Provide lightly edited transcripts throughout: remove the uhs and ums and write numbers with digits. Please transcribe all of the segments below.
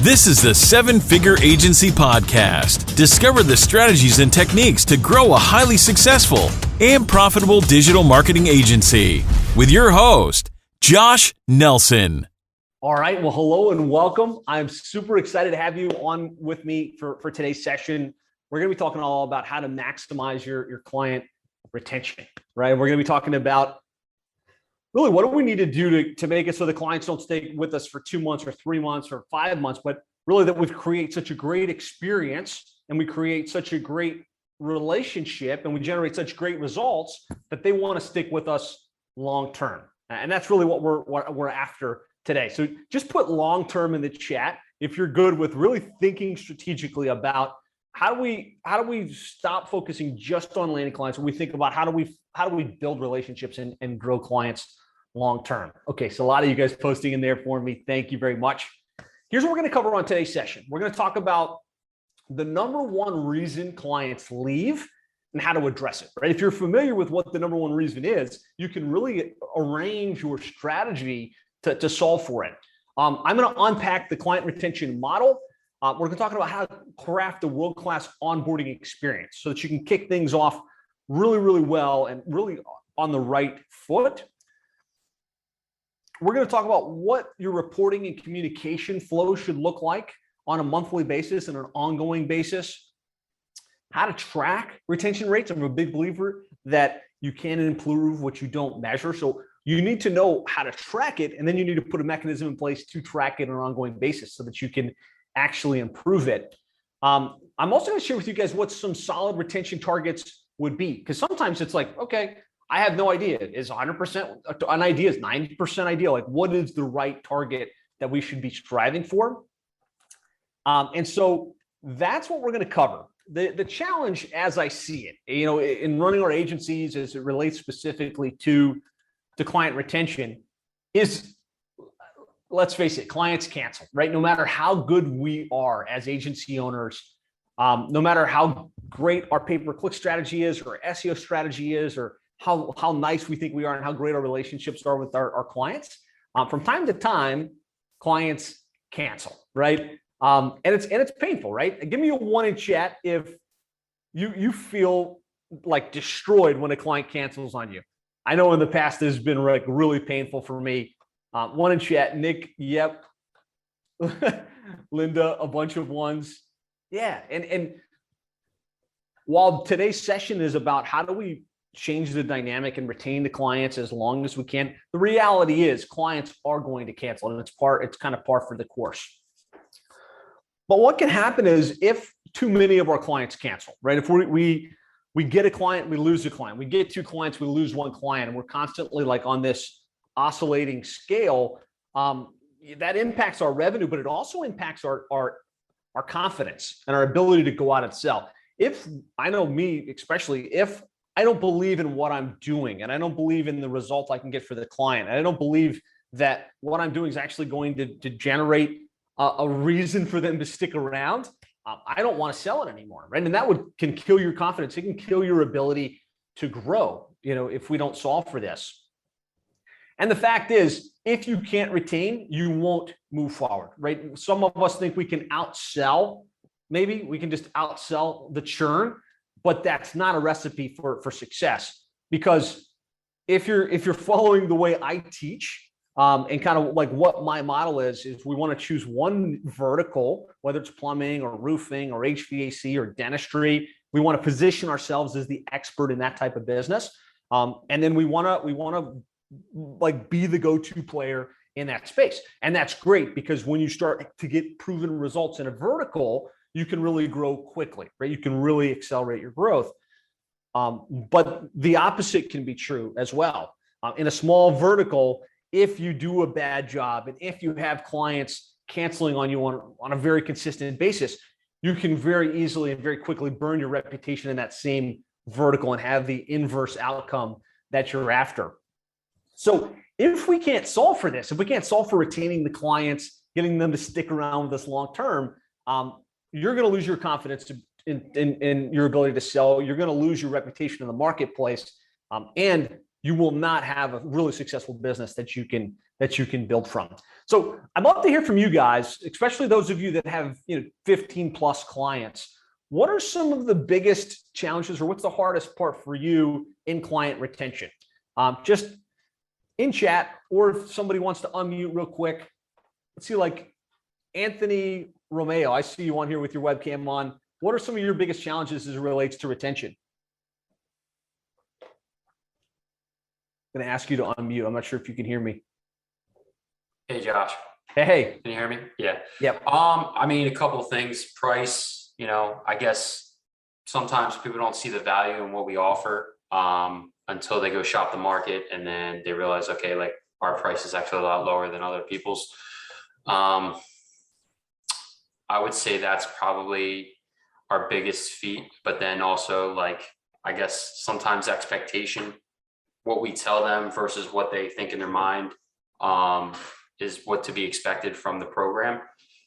This is the Seven Figure Agency Podcast. Discover the strategies and techniques to grow a highly successful and profitable digital marketing agency with your host, Josh Nelson. All right. Well, hello and welcome. I'm super excited to have you on with me for today's session. We're going to be talking all about how to maximize your client retention, right? We're going to be talking about really what do we need to do to make it so the clients don't stay with us for 2 months or 3 months or 5 months, but really that we create such a great experience and we create such a great relationship and we generate such great results that they want to stick with us long term. And that's really what we're after today. So just put long term in the chat if you're good with really thinking strategically about how do we stop focusing just on landing clients when we think about how do we build relationships and grow clients long term. Okay, so a lot of you guys posting in there for me. Thank you very much. Here's what we're going to cover on today's session. We're going to talk about the number one reason clients leave and how to address it, right? If you're familiar with what the number one reason is, you can really arrange your strategy to solve for it. I'm going to unpack the client retention model. We're going to talk about how to craft a world-class onboarding experience so that you can kick things off really, really well and really on the right foot. We're going to talk about what your reporting and communication flow should look like on a monthly basis and an ongoing basis. How to track retention rates. I'm a big believer that you can improve what you don't measure. So you need to know how to track it, and then you need to put a mechanism in place to track it on an ongoing basis so that you can actually improve it. I'm also going to share with you guys what some solid retention targets would be, because sometimes it's like, okay, I have no idea. Is 100% an idea? Is 90% idea? Like, what is the right target that we should be striving for? And so that's what we're going to cover. The challenge, as I see it, in running our agencies, as it relates specifically to client retention, is, let's face it, clients cancel, right? No matter how good we are as agency owners, no matter how great our pay-per-click strategy is, or SEO strategy is, or how nice we think we are and how great our relationships are with our clients, from time to time, clients cancel, right? And it's painful, right? Give me a 1 in chat if you feel like destroyed when a client cancels on you. I know in the past this has been like really painful for me. 1 in chat. Nick, yep. Linda, a bunch of ones. Yeah, and while today's session is about how do we change the dynamic and retain the clients as long as we can, the reality is clients are going to cancel, and it's kind of par for the course. But what can happen is if too many of our clients cancel, right? If we get a client, we lose a client. We get 2 clients, we lose 1 client, and we're constantly like on this oscillating scale. That impacts our revenue, but it also impacts our confidence and our ability to go out and sell. If I know me, especially if I don't believe in what I'm doing and I don't believe in the result I can get for the client, and I don't believe that what I'm doing is actually going to generate a reason for them to stick around, I don't want to sell it anymore, right? And that can kill your confidence. It can kill your ability to grow, if we don't solve for this. And the fact is, if you can't retain, you won't move forward, right? Some of us think we can outsell. Maybe we can just outsell the churn, but that's not a recipe for success. Because if you're following the way I teach, and kind of like what my model is we want to choose one vertical, whether it's plumbing or roofing or HVAC or dentistry. We want to position ourselves as the expert in that type of business. And then we want to like be the go-to player in that space. And that's great, because when you start to get proven results in a vertical, you can really grow quickly, right? You can really accelerate your growth. But the opposite can be true as well. In a small vertical, if you do a bad job and if you have clients canceling on you on a very consistent basis, you can very easily and very quickly burn your reputation in that same vertical and have the inverse outcome that you're after. So if we can't solve for this, if we can't solve for retaining the clients, getting them to stick around with us long term, you're going to lose your confidence in your ability to sell. You're going to lose your reputation in the marketplace. And you will not have a really successful business that you can build from. So I'd love to hear from you guys, especially those of you that have 15 plus clients. What are some of the biggest challenges, or what's the hardest part for you in client retention? Just in chat, or if somebody wants to unmute real quick. Let's see, like Anthony Romeo, I see you on here with your webcam on. What are some of your biggest challenges as it relates to retention? I'm going to ask you to unmute. I'm not sure if you can hear me. Hey, Josh. Hey. Can you hear me? Yeah. Yep. I mean, a couple of things. Price, I guess sometimes people don't see the value in what we offer until they go shop the market, and then they realize, okay, like our price is actually a lot lower than other people's. I would say that's probably our biggest feat, but then also, like, I guess sometimes expectation, what we tell them versus what they think in their mind is what to be expected from the program.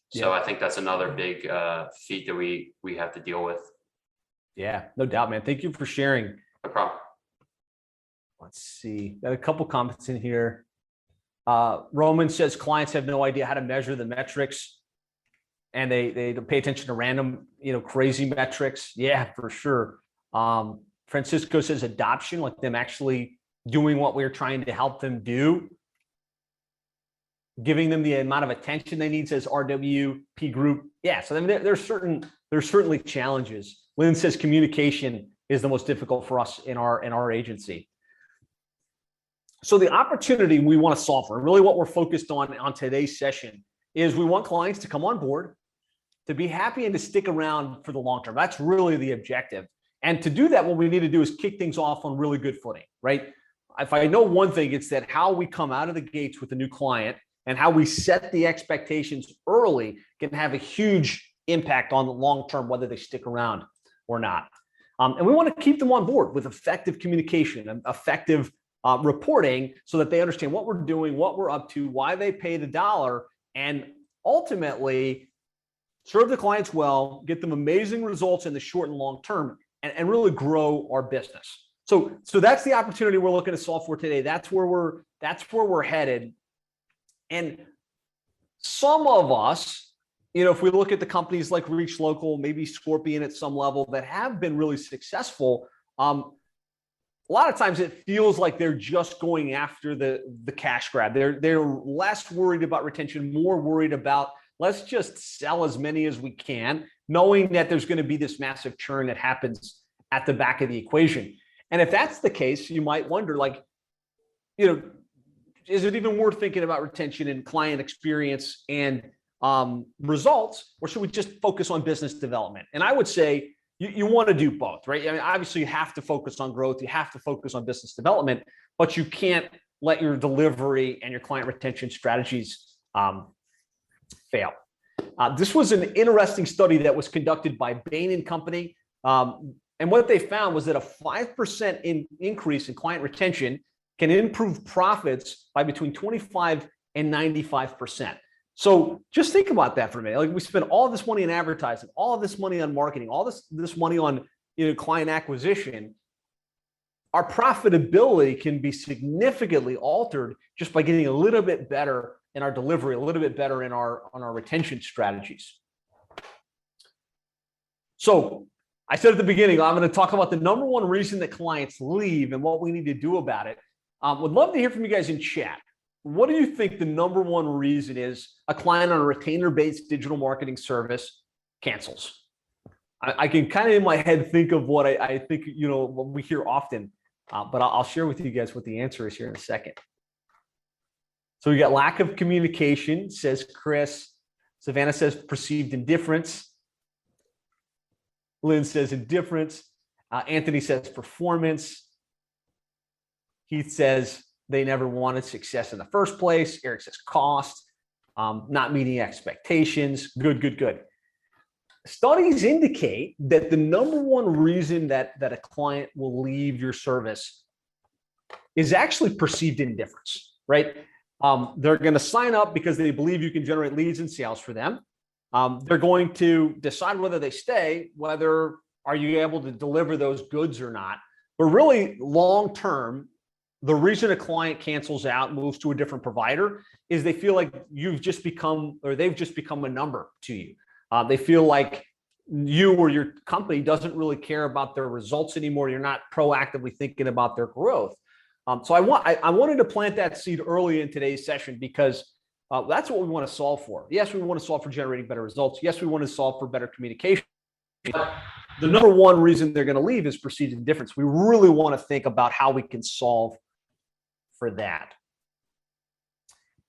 So I think that's another big feat that we have to deal with. Yeah, no doubt, man. Thank you for sharing. No problem. Let's see. Got a couple comments in here. Roman says clients have no idea how to measure the metrics, and they pay attention to random, crazy metrics. Yeah, for sure. Francisco says adoption, like them actually doing what we're trying to help them do, giving them the amount of attention they need, says RWP group. Yeah, so then there's certainly challenges. Lynn says communication is the most difficult for us in our agency. So the opportunity we want to solve for, really what we're focused on today's session, is we want clients to come on board, to be happy, and to stick around for the long term. That's really the objective. And to do that, what we need to do is kick things off on really good footing, right? If I know one thing, it's that how we come out of the gates with a new client and how we set the expectations early can have a huge impact on the long term, whether they stick around or not. And we want to keep them on board with effective communication and effective reporting so that they understand what we're doing, what we're up to, why they paid $1, and ultimately serve the clients well, get them amazing results in the short and long term, and really grow our business. So that's the opportunity we're looking to solve for today. That's where we're headed. And some of us, if we look at the companies like Reach Local, maybe Scorpion at some level that have been really successful, a lot of times it feels like they're just going after the cash grab. They're less worried about retention, more worried about let's just sell as many as we can, knowing that there's going to be this massive churn that happens at the back of the equation. And if that's the case, you might wonder, is it even worth thinking about retention and client experience and results, or should we just focus on business development? And I would say you want to do both, right? I mean, obviously you have to focus on growth, you have to focus on business development, but you can't let your delivery and your client retention strategies fail. This was an interesting study that was conducted by Bain & Company. And what they found was that a 5% increase in client retention can improve profits by between 25 and 95%. So just think about that for a minute. Like, we spend all this money in advertising, all of this money on marketing, all this money on client acquisition. Our profitability can be significantly altered just by getting a little bit better in our delivery, a little bit better on our retention strategies. So I said at the beginning, I'm going to talk about the number one reason that clients leave and what we need to do about it. Would love to hear from you guys in chat. What do you think the number one reason is a client on a retainer-based digital marketing service cancels? I can kind of in my head think of what I think, what we hear often, but I'll share with you guys what the answer is here in a second. So we got lack of communication, says Chris. Savannah says perceived indifference. Lynn says indifference. Anthony says performance. Keith says they never wanted success in the first place. Eric says cost, not meeting expectations. Good. Studies indicate that the number one reason that a client will leave your service is actually perceived indifference, right? They're going to sign up because they believe you can generate leads and sales for them. They're going to decide whether they stay, whether are you able to deliver those goods or not. But really, long term, the reason a client cancels out, moves to a different provider, is they feel like they've just become a number to you. They feel like you or your company doesn't really care about their results anymore. You're not proactively thinking about their growth. So I wanted to plant that seed early in today's session because that's what we want to solve for. Yes, we want to solve for generating better results. Yes, we want to solve for better communication. But the number one reason they're going to leave is perceived indifference. We really want to think about how we can solve for that.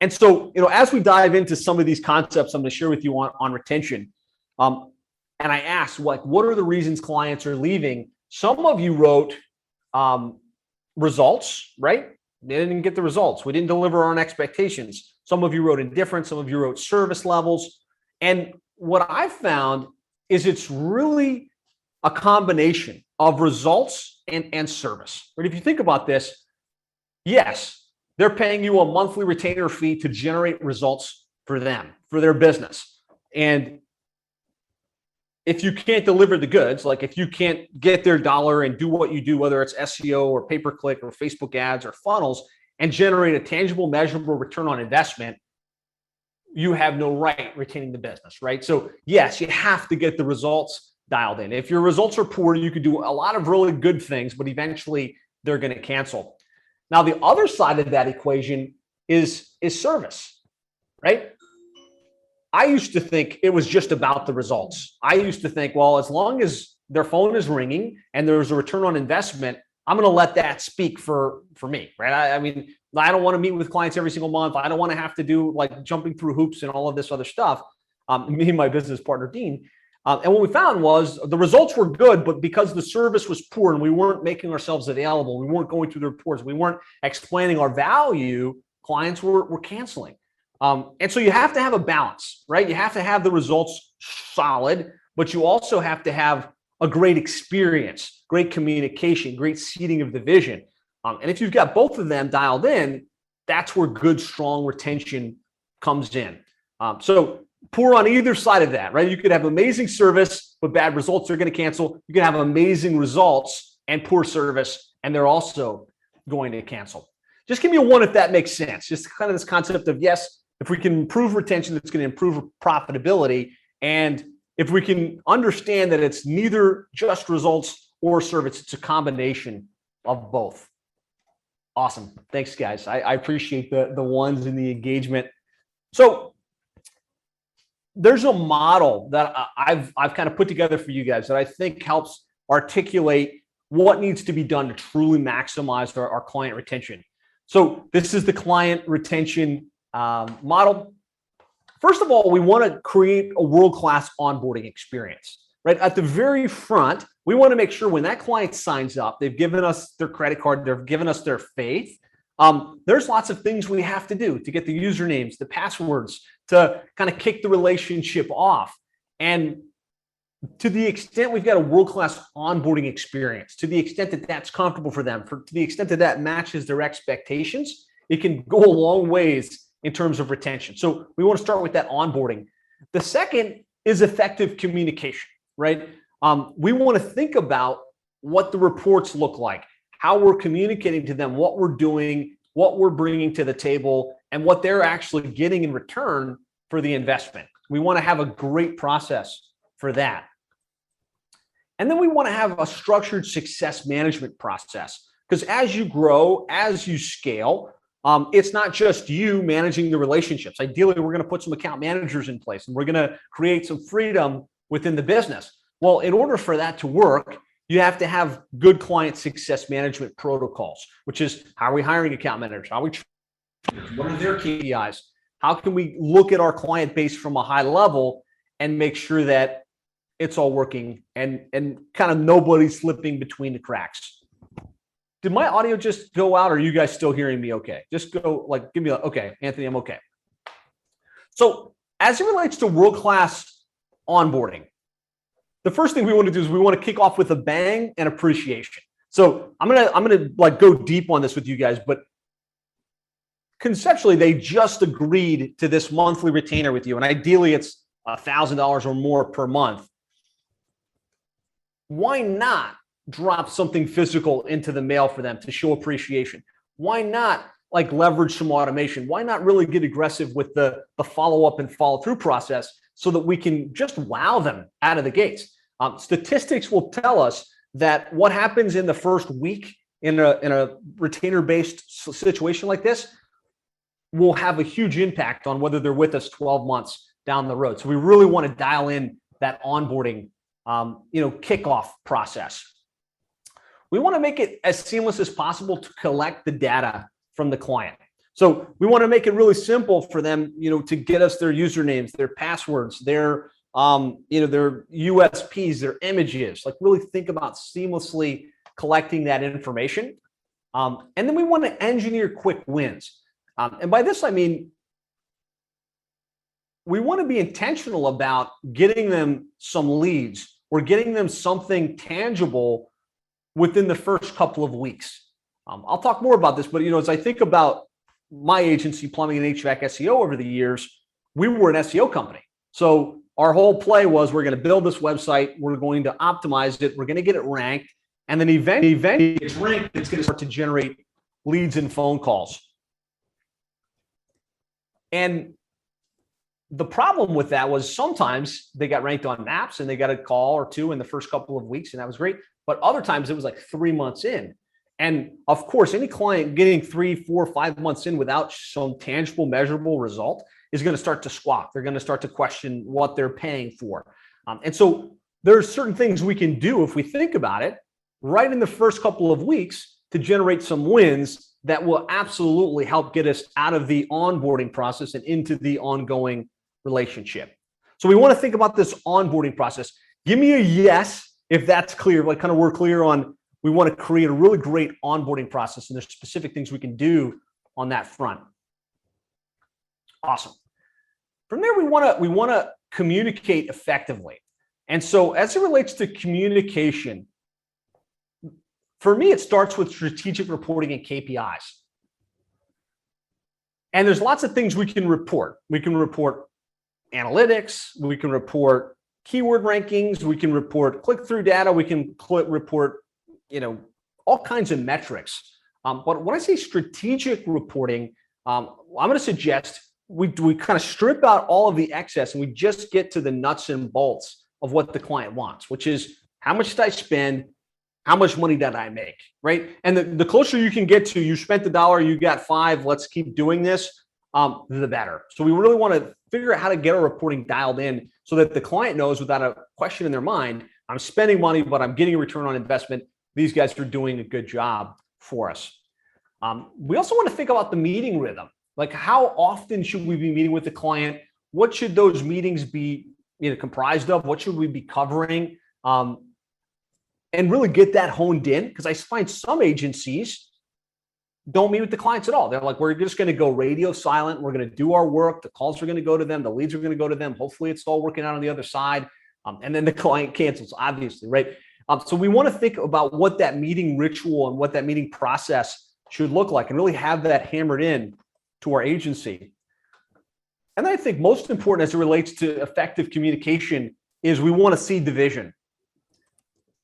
And so, as we dive into some of these concepts I'm going to share with you on retention, and I asked, what are the reasons clients are leaving? Some of you wrote results, right? They didn't get the results. We didn't deliver on expectations. Some of you wrote indifference. Some of you wrote service levels. And what I found is it's really a combination of results and service. But if you think about this, yes, they're paying you a monthly retainer fee to generate results for them, for their business. And if you can't deliver the goods, like if you can't get their dollar and do what you do, whether it's SEO or pay-per-click or Facebook ads or funnels, and generate a tangible, measurable return on investment, you have no right retaining the business, right? So yes, you have to get the results dialed in. If your results are poor, you could do a lot of really good things, but eventually they're going to cancel. Now, the other side of that equation is service, right? I used to think it was just about the results. I used to think, well, as long as their phone is ringing and there's a return on investment, I'm going to let that speak for me, right? I mean, I don't want to meet with clients every single month. I don't want to have to do like jumping through hoops and all of this other stuff. Me and my business partner, Dean. And what we found was the results were good, but because the service was poor and we weren't making ourselves available, we weren't going through the reports, we weren't explaining our value, clients were canceling. And so you have to have a balance, right? You have to have the results solid, but you also have to have a great experience, great communication, great seeding of the vision. And if you've got both of them dialed in, that's where good, strong retention comes in. So poor on either side of that, right? You could have amazing service, but bad results, they're going to cancel. You can have amazing results and poor service, and they're also going to cancel. Just give me a one if that makes sense. Just kind of this concept of, yes, if we can improve retention, that's going to improve profitability. And if we can understand that it's neither just results or service, it's a combination of both. Awesome. Thanks, guys. I appreciate the ones and the engagement. So there's a model that I've kind of put together for you guys that I think helps articulate what needs to be done to truly maximize our client retention. So this is the client retention model. First of all, we want to create a world-class onboarding experience, right? At the very front, we want to make sure when that client signs up, they've given us their credit card, they've given us their faith. There's lots of things we have to do to get the usernames, the passwords, to kind of kick the relationship off. And to the extent we've got a world-class onboarding experience, to the extent that that's comfortable for them, to the extent that that matches their expectations, it can go a long ways in terms of retention. So we want to start with that onboarding. The second is effective communication, right? We want to think about what the reports look like, how we're communicating to them, what we're doing, what we're bringing to the table, and what they're actually getting in return for the investment. We want to have a great process for that. And then we want to have a structured success management process, because as you grow, as you scale, it's not just you managing the relationships. Ideally, we're going to put some account managers in place and we're going to create some freedom within the business. Well, in order for that to work, you have to have good client success management protocols, which is how are we hiring account managers? What are their KPIs? How can we look at our client base from a high level and make sure that it's all working and kind of nobody slipping between the cracks? Did my audio just go out, or are you guys still hearing me okay? Just go, give me okay, Anthony, I'm okay. So as it relates to world-class onboarding, the first thing we want to do is we want to kick off with a bang and appreciation. So I'm gonna go deep on this with you guys, but conceptually, they just agreed to this monthly retainer with you, and ideally it's $1,000 or more per month. Why not drop something physical into the mail for them to show appreciation? why not like leverage some automation? Why not really get aggressive with the follow-up and follow-through process so that we can just wow them out of the gates? Statistics will tell us that what happens in the first week in a retainer-based situation like this will have a huge impact on whether they're with us 12 months down the road. So we really want to dial in that onboarding, kickoff process. We want to make it as seamless as possible to collect the data from the client. So we want to make it really simple for them, to get us their usernames, their passwords, their USPs, their images. Like really think about seamlessly collecting that information. And then we want to engineer quick wins. And by this, I mean, we want to be intentional about getting them some leads or getting them something tangible within the first couple of weeks. I'll talk more about this, but as I think about my agency, Plumbing and HVAC SEO, over the years, we were an SEO company. So our whole play was we're going to build this website, we're going to optimize it, we're going to get it ranked, and then eventually it's ranked, it's going to start to generate leads and phone calls. And the problem with that was sometimes they got ranked on maps and they got a call or two in the first couple of weeks, and that was great. But other times it was like 3 months in. And of course, any client getting 3, 4, 5 months in without some tangible, measurable result is going to start to squawk. They're going to start to question what they're paying for. And so there's certain things we can do if we think about it right in the first couple of weeks to generate some wins that will absolutely help get us out of the onboarding process and into the ongoing relationship. So we want to think about this onboarding process. Give me a yes if that's clear, like kind of we're clear on, we want to create a really great onboarding process, and there's specific things we can do on that front. Awesome. From there, we want to communicate effectively. And so as it relates to communication, for me, it starts with strategic reporting and KPIs. And there's lots of things we can report. We can report analytics, we can report keyword rankings, we can report click-through data, we can report, all kinds of metrics. But when I say strategic reporting, I'm going to suggest we kind of strip out all of the excess and we just get to the nuts and bolts of what the client wants, which is how much did I spend? How much money did I make, right? And the closer you can get to, you spent $1, you got $5, let's keep doing this, the better. So we really want to figure out how to get our reporting dialed in so that the client knows without a question in their mind, I'm spending money, but I'm getting a return on investment. These guys are doing a good job for us. We also want to think about the meeting rhythm. Like how often should we be meeting with the client? What should those meetings be comprised of? What should we be covering? And really get that honed in, because I find some agencies don't meet with the clients at all. They're like, we're just going to go radio silent. We're going to do our work. The calls are going to go to them. The leads are going to go to them. Hopefully it's all working out on the other side. And then the client cancels, obviously, right? So we want to think about what that meeting ritual and what that meeting process should look like and really have that hammered in to our agency. And I think most important as it relates to effective communication is we want to see division.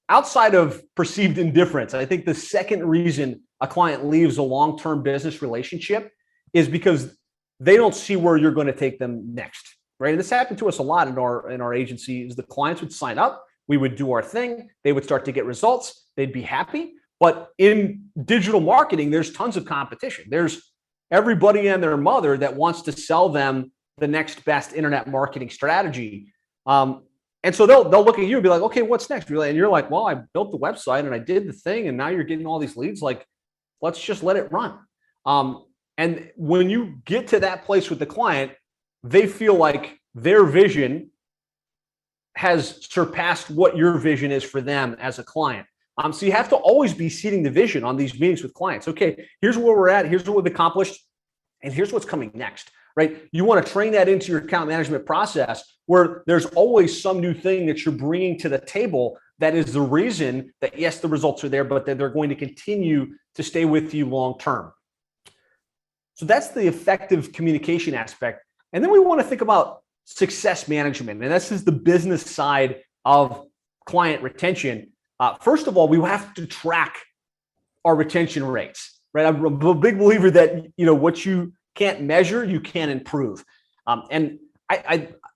Outside of perceived indifference, I think the second reason a client leaves a long-term business relationship is because they don't see where you're going to take them next, right? And this happened to us a lot in our agency. Is the clients would sign up, we would do our thing, they would start to get results, they'd be happy. But in digital marketing, there's tons of competition. There's everybody and their mother that wants to sell them the next best internet marketing strategy. And so they'll look at you and be like, okay, what's next? And you're like, well, I built the website and I did the thing, and now you're getting all these leads. Like, let's just let it run. And when you get to that place with the client, they feel like their vision has surpassed what your vision is for them as a client. So you have to always be seeding the vision on these meetings with clients. Okay, here's where we're at. Here's what we've accomplished. And here's what's coming next, right? You want to train that into your account management process where there's always some new thing that you're bringing to the table that is the reason that, yes, the results are there, but that they're going to continue to stay with you long term. So that's the effective communication aspect. And then we want to think about success management. And this is the business side of client retention. First of all, we have to track our retention rates. right? I'm a big believer that, what you can't measure, you can't improve. And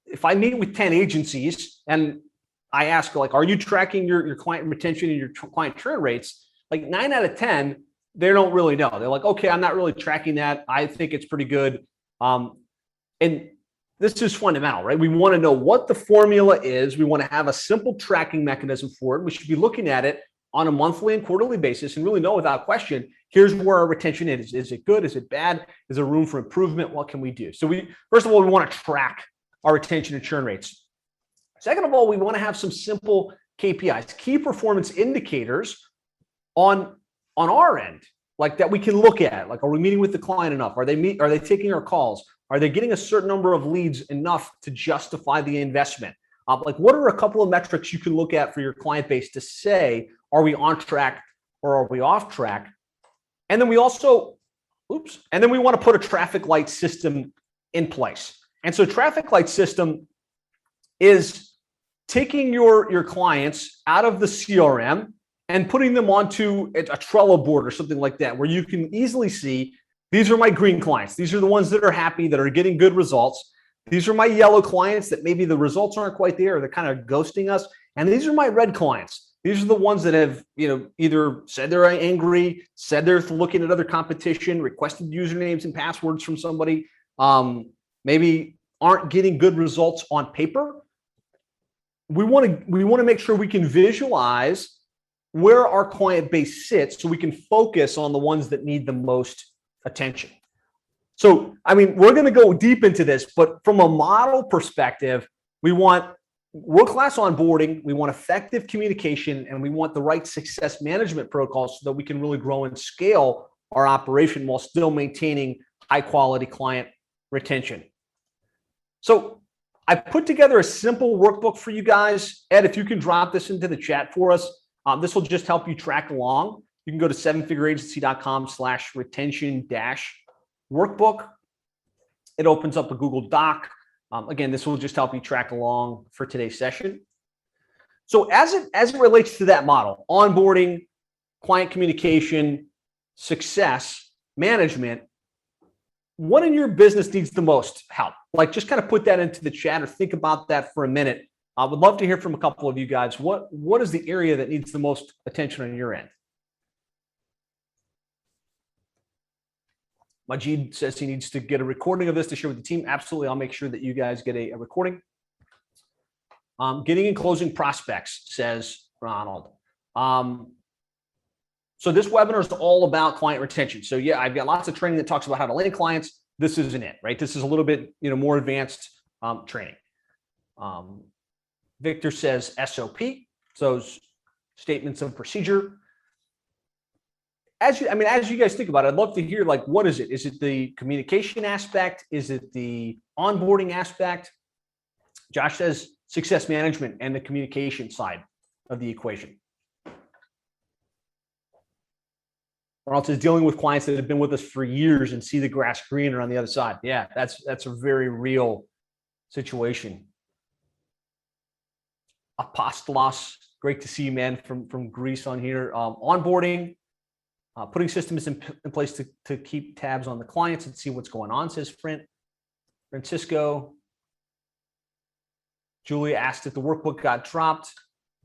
if I meet with 10 agencies and I ask, like, are you tracking your client retention and your client churn rates? Like 9 out of 10, they don't really know. They're like, okay, I'm not really tracking that. I think it's pretty good. And this is fundamental, right? We want to know what the formula is. We want to have a simple tracking mechanism for it. We should be looking at it on a monthly and quarterly basis and really know without question, here's where our retention is. Is it good? Is it bad? Is there room for improvement? What can we do? So first of all, we want to track our retention and churn rates. Second of all, we want to have some simple KPIs, key performance indicators on our end, like that we can look at. Like, are we meeting with the client enough? Are they taking our calls? Are they getting a certain number of leads enough to justify the investment? Like, what are a couple of metrics you can look at for your client base to say, are we on track or are we off track? And then we also, want to put a traffic light system in place. And so traffic light system is taking your clients out of the CRM and putting them onto a Trello board or something like that, where you can easily see, these are my green clients. These are the ones that are happy, that are getting good results. These are my yellow clients that maybe the results aren't quite there, or they're kind of ghosting us. And these are my red clients. These are the ones that have, either said they're angry, said they're looking at other competition, requested usernames and passwords from somebody, maybe aren't getting good results on paper. We want to make sure we can visualize where our client base sits so we can focus on the ones that need the most attention. So, we're going to go deep into this, but from a model perspective, we want world-class onboarding, we want effective communication, and we want the right success management protocols so that we can really grow and scale our operation while still maintaining high-quality client retention. So I put together a simple workbook for you guys. Ed, if you can drop this into the chat for us, this will just help you track along. You can go to sevenfigureagency.com/retention-workbook. It opens up a Google Doc. Again, this will just help you track along for today's session. So as it relates to that model, onboarding, client communication, success management, what in your business needs the most help? Like, just kind of put that into the chat or think about that for a minute. I would love to hear from a couple of you guys. What is the area that needs the most attention on your end? Majid says he needs to get a recording of this to share with the team. Absolutely. I'll make sure that you guys get a recording. Getting and closing prospects, says Ronald. So this webinar is all about client retention. So yeah, I've got lots of training that talks about how to land clients. This isn't it, right? This is a little bit, more advanced training. Victor says SOP, so statements of procedure. As you guys think about it, I'd love to hear, like, what is it? Is it the communication aspect? Is it the onboarding aspect? Josh says success management and the communication side of the equation. Ronald says dealing with clients that have been with us for years and see the grass greener on the other side. Yeah, that's a very real situation. Apostolos, great to see you, man, from Greece on here. Onboarding, putting systems in place to keep tabs on the clients and see what's going on, says Francisco. Julia asked if the workbook got dropped.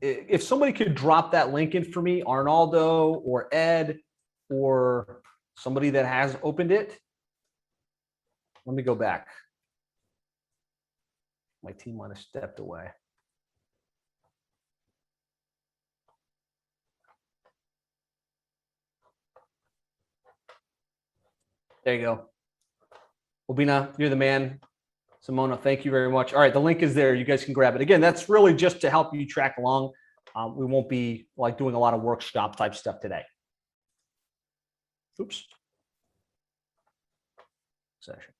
If somebody could drop that link in for me, Arnaldo or Ed or somebody that has opened it. Let me go back. My team might have stepped away. There you go. Obina, you're the man. Simona, thank you very much. All right, the link is there. You guys can grab it. Again, that's really just to help you track along. We won't be like doing a lot of workshop type stuff today. Oops. Session.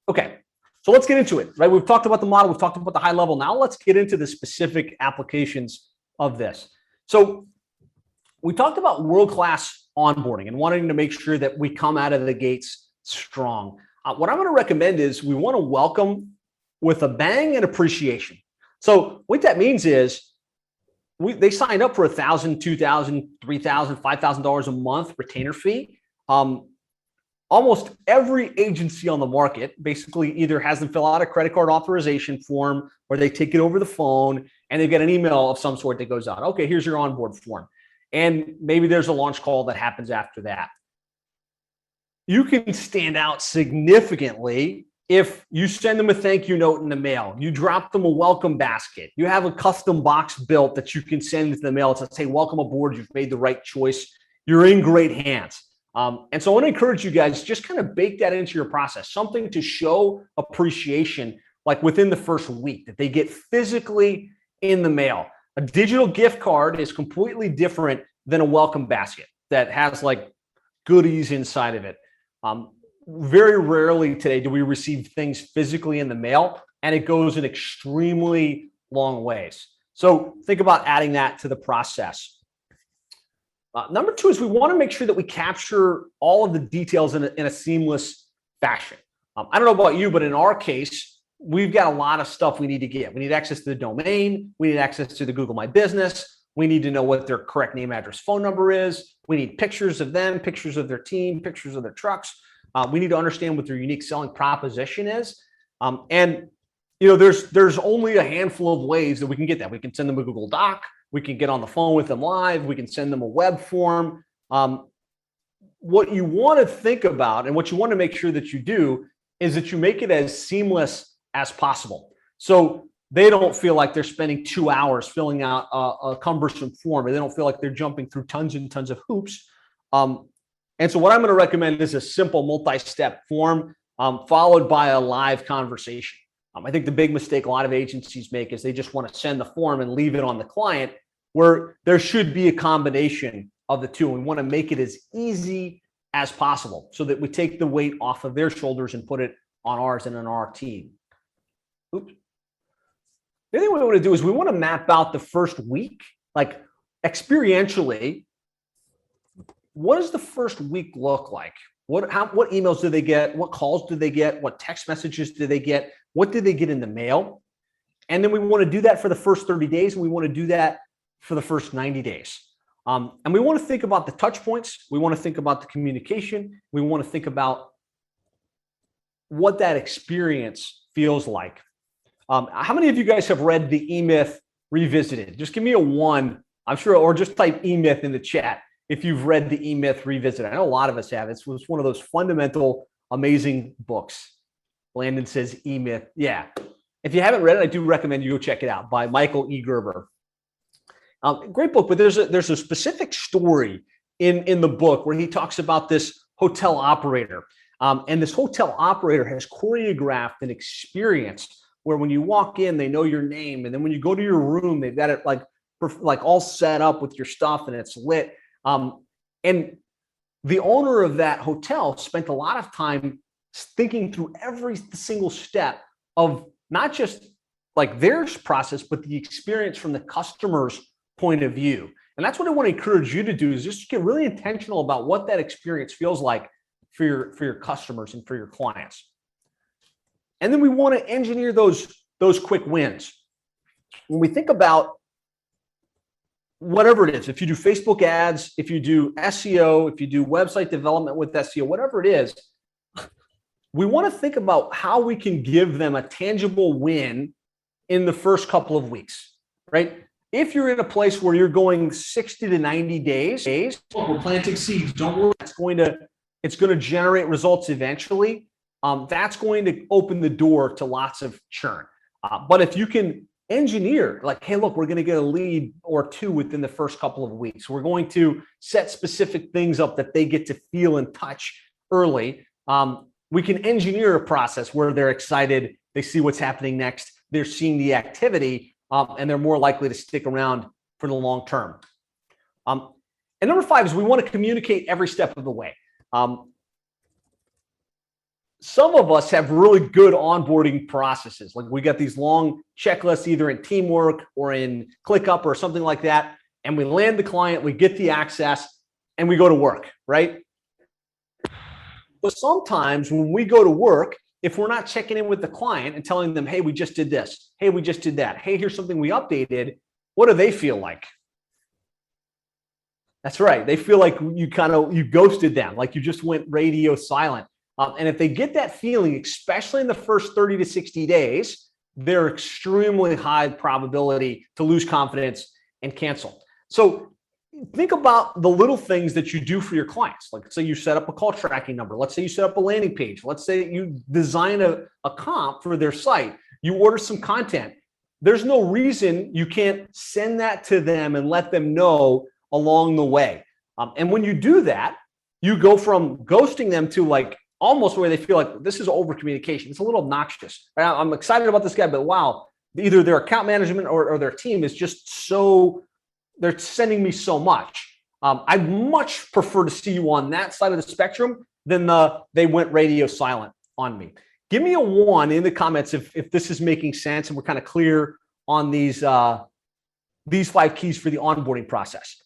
Okay, so let's get into it, right? We've talked about the model. We've talked about the high level. Now let's get into the specific applications of this. So we talked about world-class onboarding and wanting to make sure that we come out of the gates strong. What I'm going to recommend is we want to welcome with a bang and appreciation. So what that means is they signed up for $1,000, $2,000, $3,000, $5,000 a month retainer fee. Almost every agency on the market basically either has them fill out a credit card authorization form or they take it over the phone and they get an email of some sort that goes out. Okay, here's your onboard form. And maybe there's a launch call that happens after that. You can stand out significantly if you send them a thank you note in the mail, you drop them a welcome basket, you have a custom box built that you can send to the mail to say, welcome aboard, you've made the right choice, you're in great hands. And so I want to encourage you guys, just kind of bake that into your process, something to show appreciation, like within the first week, that they get physically in the mail. A digital gift card is completely different than a welcome basket that has like goodies inside of it. Very rarely today do we receive things physically in the mail, and it goes an extremely long ways. So think about adding that to the process. Number two is we want to make sure that we capture all of the details in a seamless fashion. I don't know about you, but in our case, we've got a lot of stuff we need to get. We need access to the domain. We need access to the Google My Business. We need to know what their correct name, address, phone number is. We need pictures of them, pictures of their team, pictures of their trucks. We need to understand what their unique selling proposition is. And you know, there's only a handful of ways that we can get that. We can send them a Google Doc. We can get on the phone with them live. We can send them a web form. What you want to think about and what you want to make sure that you do is that you make it as seamless as possible. So they don't feel like they're spending 2 hours filling out a cumbersome form, or they don't feel like they're jumping through tons and tons of hoops. And so what I'm going to recommend is a simple multi-step form followed by a live conversation. I think the big mistake a lot of agencies make is they just want to send the form and leave it on the client, where there should be a combination of the two. We want to make it as easy as possible so that we take the weight off of their shoulders and put it on ours and on our team. Oops. The other thing we want to do is we want to map out the first week, like experientially. What does the first week look like? What emails do they get? What calls do they get? What text messages do they get? What did they get in the mail? And then we want to do that for the first 30 days. And we want to do that for the first 90 days. And we want to think about the touch points. We want to think about the communication. We want to think about what that experience feels like. How many of you guys have read the E-Myth Revisited? Just give me a 1, I'm sure, or just type E-Myth in the chat if you've read the E-Myth Revisited. I know a lot of us have. It was one of those fundamental, amazing books. Landon says E-Myth. Yeah. If you haven't read it, I do recommend you go check it out, by Michael E. Gerber. Great book, but there's a specific story in the book where he talks about this hotel operator. And this hotel operator has choreographed an experience where when you walk in, they know your name. And then when you go to your room, they've got it like all set up with your stuff and it's lit. And the owner of that hotel spent a lot of time thinking through every single step of not just like their process, but the experience from the customer's point of view. And that's what I want to encourage you to do, is just get really intentional about what that experience feels like for your customers and for your clients. And then we want to engineer those quick wins. When we think about whatever it is, if you do Facebook ads, if you do SEO, if you do website development with SEO, whatever it is, we want to think about how we can give them a tangible win in the first couple of weeks, right? If you're in a place where you're going 60 to 90 days, we're planting seeds, don't worry, it's going to generate results eventually. That's going to open the door to lots of churn. But if you can engineer, like, hey, look, we're going to get a lead or two within the first couple of weeks. We're going to set specific things up that they get to feel and touch early. We can engineer a process where they're excited, they see what's happening next, they're seeing the activity, and they're more likely to stick around for the long term. And number 5 is we want to communicate every step of the way. Some of us have really good onboarding processes. Like we got these long checklists, either in Teamwork or in ClickUp or something like that. And we land the client, we get the access, and we go to work, right? But sometimes when we go to work, if we're not checking in with the client and telling them, hey, we just did this, hey, we just did that, hey, here's something we updated, what do they feel like? That's right. They feel like you ghosted them, like you just went radio silent. And if they get that feeling, especially in the first 30 to 60 days, they're extremely high probability to lose confidence and cancel. So think about the little things that you do for your clients. Like, say you set up a call tracking number. Let's say you set up a landing page. Let's say you design a comp for their site. You order some content. There's no reason you can't send that to them and let them know along the way. And when you do that, you go from ghosting them to like almost where they feel like this is over communication. It's a little obnoxious. Right? I'm excited about this guy, but wow, either their account management or their team is just so, they're sending me so much. I'd much prefer to see you on that side of the spectrum than they went radio silent on me. Give me a 1 in the comments if this is making sense and we're kind of clear on these 5 keys for the onboarding process.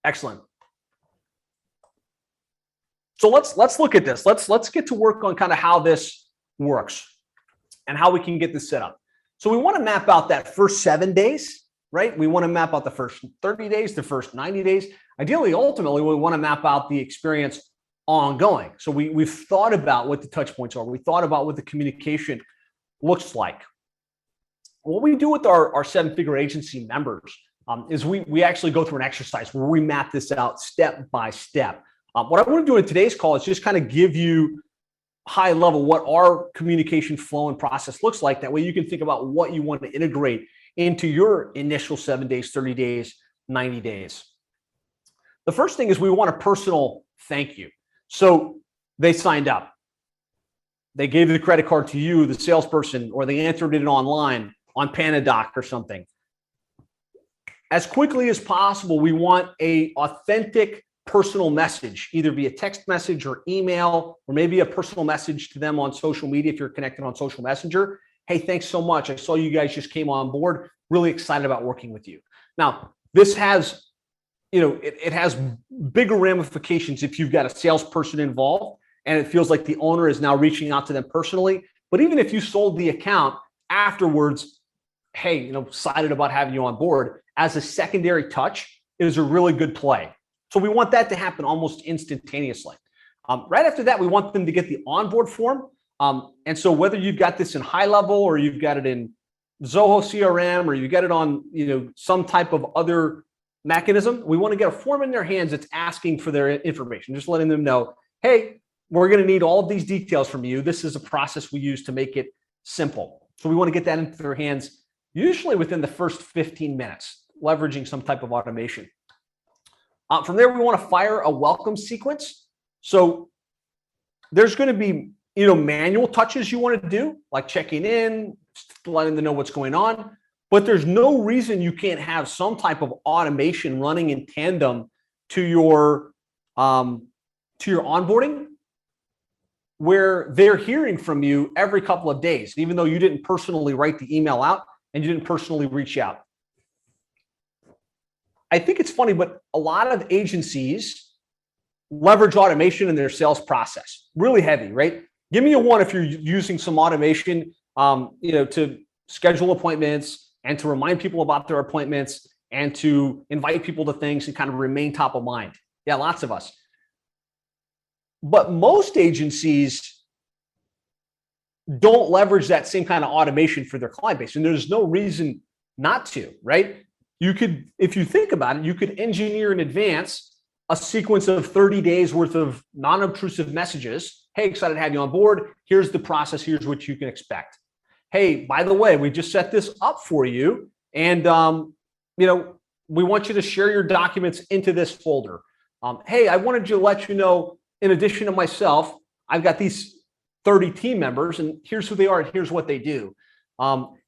Excellent. So let's look at this. Let's get to work on kind of how this works and how we can get this set up. So we want to map out that first 7 days, right? We want to map out the first 30 days, the first 90 days. Ideally, ultimately, we want to map out the experience ongoing. So we've thought about what the touch points are. We thought about what the communication looks like. What we do with our 7-figure agency members is we actually go through an exercise where we map this out step by step. What I want to do in today's call is just kind of give you high level what our communication flow and process looks like. That way you can think about what you want to integrate into your initial 7 days, 30 days, 90 days. The first thing is we want a personal thank you. So they signed up. They gave the credit card to you, the salesperson, or they entered it online on Panadoc or something. As quickly as possible, we want an authentic personal message, either via text message or email, or maybe a personal message to them on social media if you're connected on social messenger. Hey, thanks so much. I saw you guys just came on board. Really excited about working with you. Now, this has, it has bigger ramifications if you've got a salesperson involved and it feels like the owner is now reaching out to them personally. But even if you sold the account afterwards, hey, excited about having you on board, as a secondary touch is a really good play. So we want that to happen almost instantaneously. Right after that, we want them to get the onboard form. And so whether you've got this in high level or you've got it in Zoho CRM or you get it on some type of other mechanism, we want to get a form in their hands that's asking for their information, just letting them know, hey, we're going to need all of these details from you. This is a process we use to make it simple. So we want to get that into their hands, usually within the first 15 minutes, leveraging some type of automation. From there, we want to fire a welcome sequence. So there's going to be, manual touches you want to do, like checking in, letting them know what's going on. But there's no reason you can't have some type of automation running in tandem to your onboarding, where they're hearing from you every couple of days, even though you didn't personally write the email out and you didn't personally reach out. I think it's funny, but a lot of agencies leverage automation in their sales process. Really heavy, right? Give me a 1 if you're using some automation, to schedule appointments and to remind people about their appointments and to invite people to things and kind of remain top of mind. Yeah, lots of us. But most agencies don't leverage that same kind of automation for their client base. And there's no reason not to, right? You could, if you think about it, you could engineer in advance a sequence of 30 days worth of non-obtrusive messages. Hey, excited to have you on board. Here's the process. Here's what you can expect. Hey, by the way, we just set this up for you. And, we want you to share your documents into this folder. Hey, I wanted to let you know, in addition to myself, I've got these 30 team members and here's who they are and here's what they do.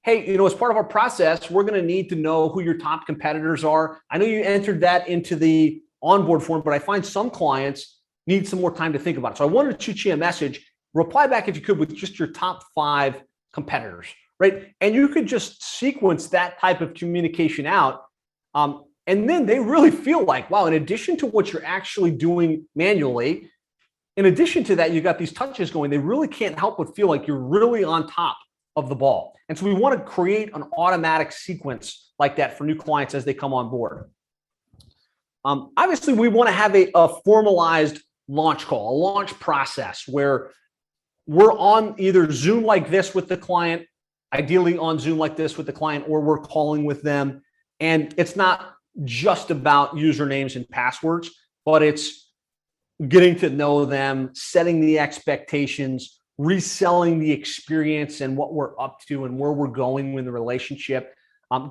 Hey, as part of our process, we're going to need to know who your top competitors are. I know you entered that into the onboard form, but I find some clients need some more time to think about it. So I wanted to shoot you a message. Reply back if you could with just your top 5 competitors, right? And you could just sequence that type of communication out. And then they really feel like, wow, in addition to what you're actually doing manually, in addition to that, you got these touches going, they really can't help but feel like you're really on top of the ball. And so we want to create an automatic sequence like that for new clients as they come on board. Obviously, we want to have a formalized launch call, a launch process where we're on either Zoom like this with the client, ideally on Zoom like this with the client, or we're calling with them. And it's not just about usernames and passwords, but it's getting to know them, setting the expectations, reselling the experience and what we're up to and where we're going with the relationship,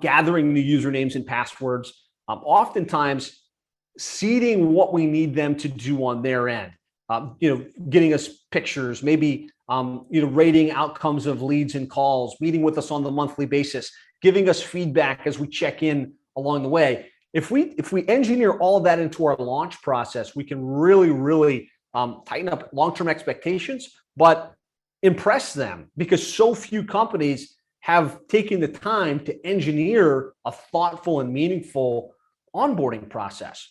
gathering the usernames and passwords, oftentimes seeding what we need them to do on their end, getting us pictures, maybe rating outcomes of leads and calls, meeting with us on the monthly basis, giving us feedback as we check in along the way. If we engineer all of that into our launch process, we can really tighten up long-term expectations, but impress them, because so few companies have taken the time to engineer a thoughtful and meaningful onboarding process.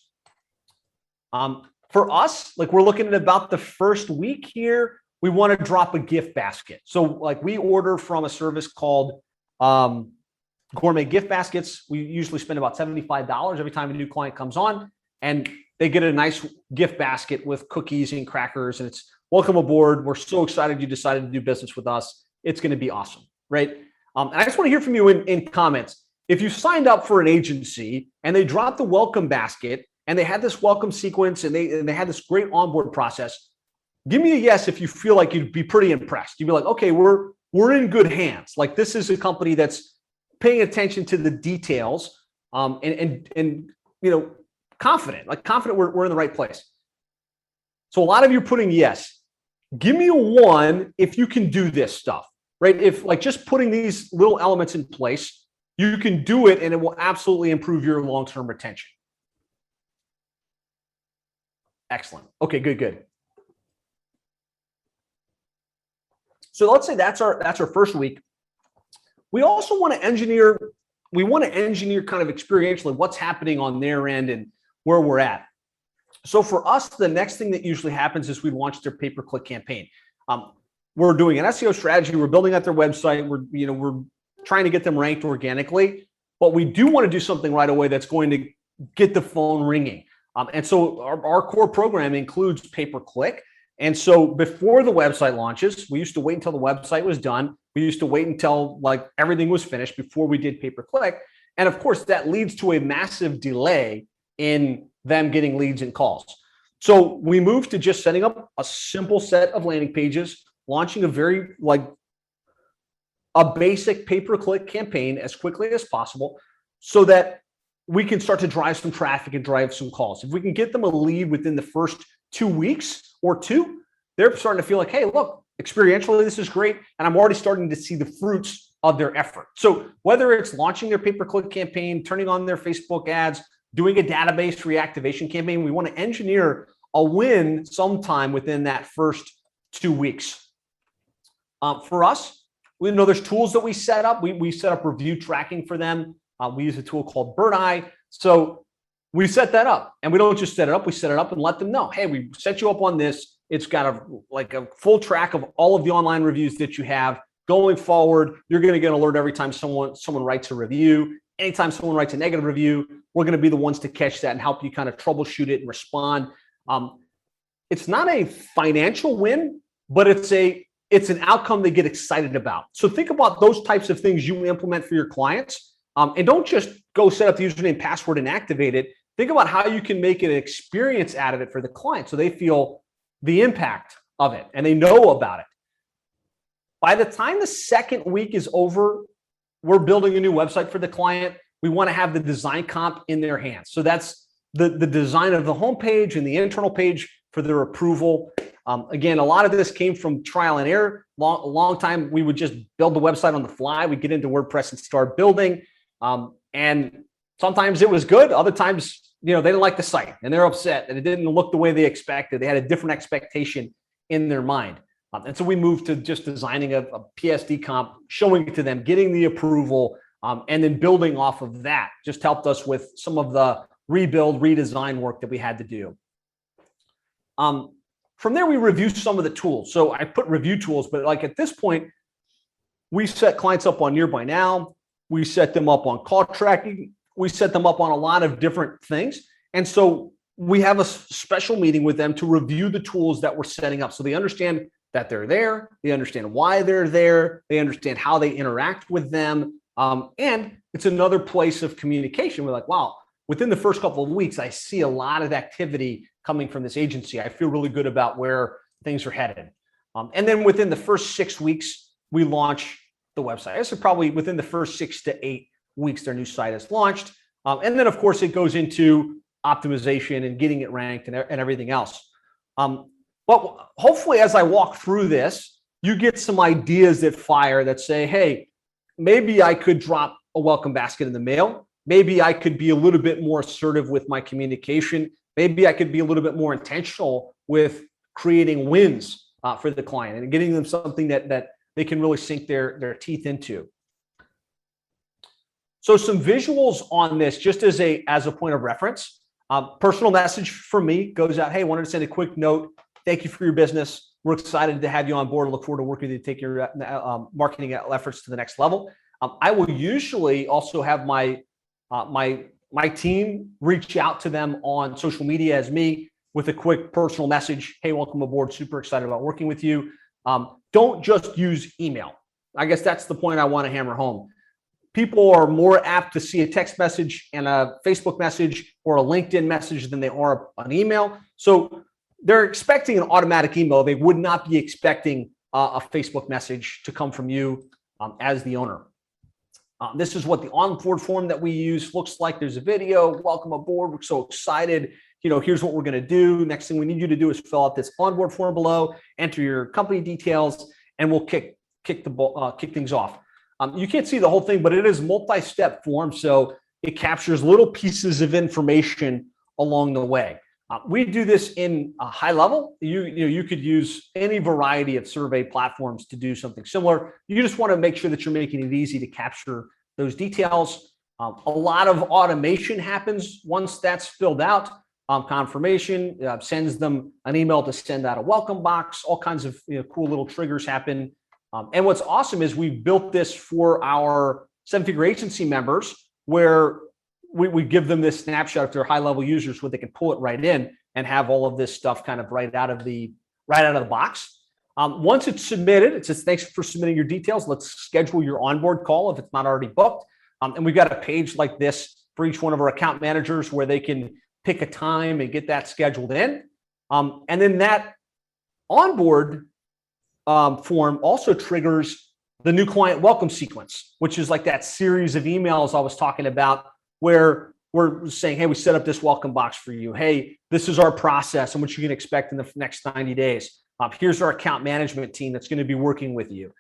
For us, like, we're looking at about the first week here, we want to drop a gift basket. So like, we order from a service called Gourmet Gift Baskets. We usually spend about $75 every time a new client comes on, and they get a nice gift basket with cookies and crackers, and it's welcome aboard. We're so excited you decided to do business with us. It's going to be awesome, right? And I just want to hear from you in comments. If you signed up for an agency and they dropped the welcome basket and they had this welcome sequence and they had this great onboard process, give me a yes if you feel like you'd be pretty impressed. You'd be like, okay, we're in good hands. Like, this is a company that's paying attention to the details, and confident we're in the right place. So a lot of you are putting yes. Give me a 1 if you can do this stuff, right? If, like, just putting these little elements in place, you can do it and it will absolutely improve your long-term retention. Excellent. Okay, good. So let's say that's our first week. We also want to engineer kind of experientially what's happening on their end and where we're at. So for us, the next thing that usually happens is we launch their pay-per-click campaign. We're doing an SEO strategy. We're building out their website. We're trying to get them ranked organically, but we do want to do something right away that's going to get the phone ringing. And so our core program includes pay-per-click. And so before the website launches, we used to wait until the website was done. We used to wait until, like, everything was finished before we did pay-per-click. And of course, that leads to a massive delay in them getting leads and calls. So we moved to just setting up a simple set of landing pages, launching a basic pay-per-click campaign as quickly as possible so that we can start to drive some traffic and drive some calls. If we can get them a lead within the first 2 weeks or 2, they're starting to feel like, hey, look, experientially, this is great. And I'm already starting to see the fruits of their effort. So whether it's launching their pay-per-click campaign, turning on their Facebook ads, doing a database reactivation campaign, we want to engineer a win sometime within that first 2 weeks. For us, we know there's tools that we set up. We set up review tracking for them. We use a tool called Birdeye. So we set that up, and we don't just set it up. We set it up and let them know, hey, we set you up on this. It's got a full track of all of the online reviews that you have. Going forward, you're going to get an alert every time someone writes a review. Anytime someone writes a negative review, we're going to be the ones to catch that and help you kind of troubleshoot it and respond. It's not a financial win, but it's an outcome they get excited about. So think about those types of things you implement for your clients, and don't just go set up the username, password, and activate it. Think about how you can make an experience out of it for the client so they feel the impact of it and they know about it. By the time the second week is over, we're building a new website for the client. We want to have the design comp in their hands. So that's the design of the homepage and the internal page for their approval. Again, a lot of this came from trial and error. A long time, we would just build the website on the fly. We'd get into WordPress and start building. And sometimes it was good. Other times, they didn't like the site and they're upset and it didn't look the way they expected. They had a different expectation in their mind. And so we moved to just designing a PSD comp, showing it to them, getting the approval, and then building off of that just helped us with some of the redesign work that we had to do. From there, we reviewed some of the tools. So I put review tools, but like at this point, we set clients up on Nearby Now. We set them up on call tracking. We set them up on a lot of different things. And so we have a special meeting with them to review the tools that we're setting up so they understand that they're there. They understand why they're there. They understand how they interact with them. And it's another place of communication. We're like, wow, within the first couple of weeks, I see a lot of activity coming from this agency. I feel really good about where things are headed. And then within the first 6 weeks, we launch the website. This is probably within the first 6 to 8 weeks, their new site is launched. And then, of course, it goes into optimization and getting it ranked and everything else. But hopefully, as I walk through this, you get some ideas that fire that say, hey, maybe I could drop a welcome basket in the mail. Maybe I could be a little bit more assertive with my communication. Maybe I could be a little bit more intentional with creating wins for the client and getting them something that they can really sink their teeth into. So some visuals on this, just as a point of reference. Personal message from me goes out, hey, wanted to send a quick note. Thank you for your business. We're excited to have you on board. Look forward to working with you to take your marketing efforts to the next level. I will usually also have my team reach out to them on social media as me with a quick personal message. Hey, welcome aboard. Super excited about working with you. Don't just use email. I guess that's the point I want to hammer home. People are more apt to see a text message and a Facebook message or a LinkedIn message than they are an email. So they're expecting an automatic email. They would not be expecting a Facebook message to come from you as the owner. This is what the onboard form that we use looks like. There's a video. Welcome aboard. We're so excited. Here's what we're going to do. Next thing we need you to do is fill out this onboard form below, enter your company details, and we'll kick things off. You can't see the whole thing, but it is multi-step form, so it captures little pieces of information along the way. We do this in a high level. You could use any variety of survey platforms to do something similar. You just want to make sure that you're making it easy to capture those details. A lot of automation happens once that's filled out. Confirmation sends them an email to send out a welcome box. All kinds of cool little triggers happen. And what's awesome is we've built this for our 7-figure agency members, where we give them this snapshot if they're high-level users, where they can pull it right in and have all of this stuff kind of right out of the box. Once it's submitted, it says, thanks for submitting your details. Let's schedule your onboard call if it's not already booked. And we've got a page like this for each one of our account managers where they can pick a time and get that scheduled in. And then that onboard form also triggers the new client welcome sequence, which is like that series of emails I was talking about, where we're saying, hey, we set up this welcome box for you. Hey, this is our process and what you can expect in the next 90 days. Here's our account management team that's going to be working with you.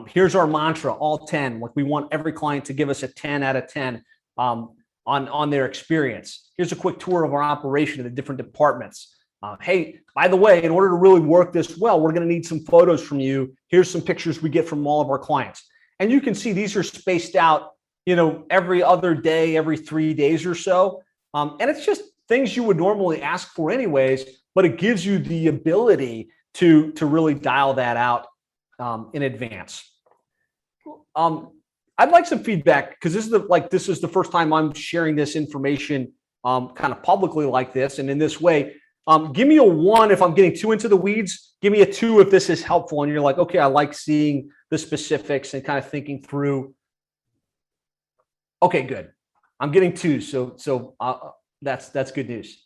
Here's our mantra, all 10. Like, we want every client to give us a 10 out of 10 on their experience. Here's a quick tour of our operation of the different departments. Hey, by the way, in order to really work this well, we're going to need some photos from you. Here's some pictures we get from all of our clients. And you can see these are spaced out, every other day, every 3 days or so. And it's just things you would normally ask for anyways, but it gives you the ability to really dial that out in advance. I'd like some feedback, because this is the first time I'm sharing this information kind of publicly like this and in this way. Give me a 1 if I'm getting too into the weeds. Give me a 2 if this is helpful and you're like, okay, I like seeing the specifics and kind of thinking through. Okay, good. I'm getting 2, so that's good news.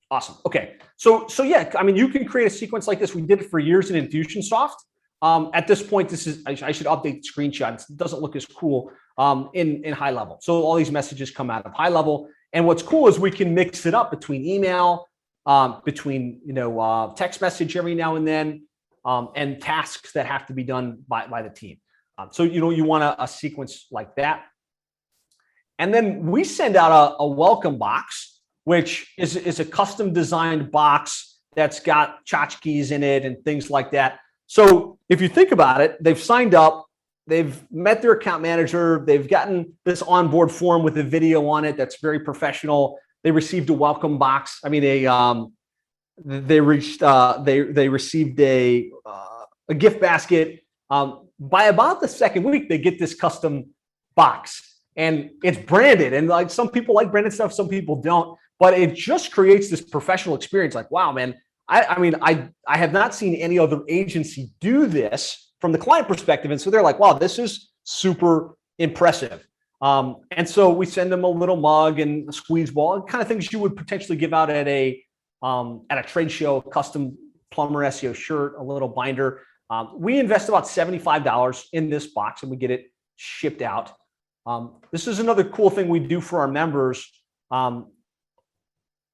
Awesome. Okay, so yeah, I mean, you can create a sequence like this. We did it for years in Infusionsoft. At this point, I should update the screenshots. It doesn't look as cool in high level. So all these messages come out of high level. And what's cool is we can mix it up between email, between text message every now and then, and tasks that have to be done by the team. So you want a sequence like that. And then we send out a welcome box, which is a custom designed box that's got tchotchkes in it and things like that. So if you think about it, they've signed up, they've met their account manager, they've gotten this onboard form with a video on it that's very professional. They received a welcome box. I mean, they received a a gift basket. By about the second week, they get this custom box, and it's branded. And like some people like branded stuff, some people don't. But it just creates this professional experience. Like, wow, man. I have not seen any other agency do this from the client perspective, and so they're like, wow, this is super impressive. And so we send them a little mug and a squeeze ball, kind of things you would potentially give out at a trade show, a custom plumber SEO shirt, a little binder. We invest about $75 in this box and we get it shipped out. This is another cool thing we do for our members.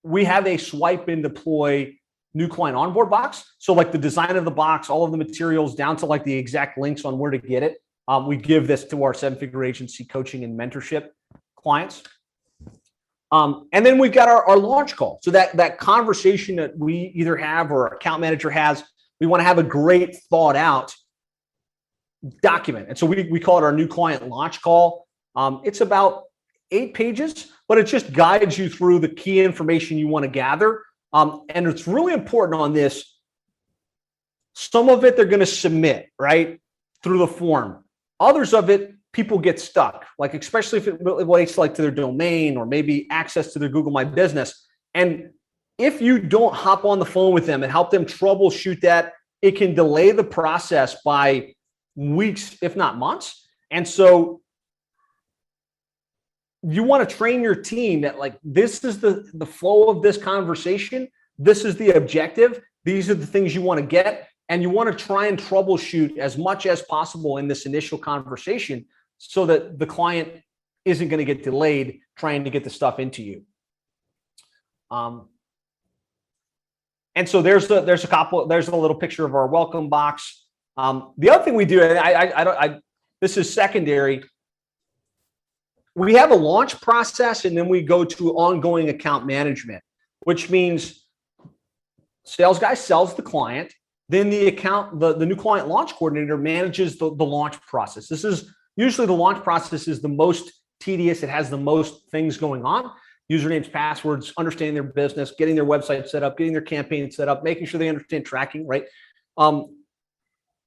We have a swipe and deploy new client onboard box. So like the design of the box, all of the materials down to like the exact links on where to get it. We give this to our 7-figure agency coaching and mentorship clients. And then we've got our launch call. So that conversation that we either have or our account manager has, we want to have a great thought out document. And so we call it our new client launch call. It's about 8 pages, but it just guides you through the key information you want to gather. And it's really important on this. Some of it they're going to submit, right, through the form. Others of it, people get stuck, like especially if it relates like to their domain or maybe access to their Google My Business. And if you don't hop on the phone with them and help them troubleshoot that, it can delay the process by weeks, if not months. And so you want to train your team that like, this is the flow of this conversation. This is the objective. These are the things you want to get. And you want to try and troubleshoot as much as possible in this initial conversation so that the client isn't going to get delayed trying to get the stuff into you. And so there's a little picture of our welcome box. The other thing we do, this is secondary. We have a launch process and then we go to ongoing account management, which means sales guy sells the client. Then the new client launch coordinator manages the launch process. This is usually the launch process is the most tedious. It has the most things going on. Usernames, passwords, understanding their business, getting their website set up, getting their campaign set up, making sure they understand tracking, right? And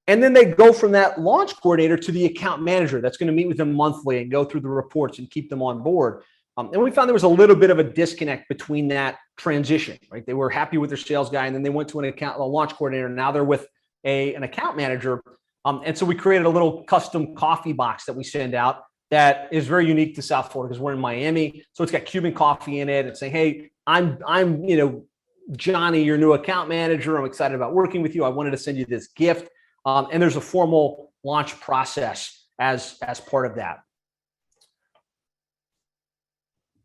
then they go from that launch coordinator to the account manager that's going to meet with them monthly and go through the reports and keep them on board. And we found there was a little bit of a disconnect between that transition, right? They were happy with their sales guy, and then they went to a launch coordinator. And now they're with an account manager. And so we created a little custom coffee box that we send out that is very unique to South Florida because we're in Miami. So it's got Cuban coffee in it. It's saying, hey, I'm Johnny, your new account manager. I'm excited about working with you. I wanted to send you this gift. And there's a formal launch process as part of that.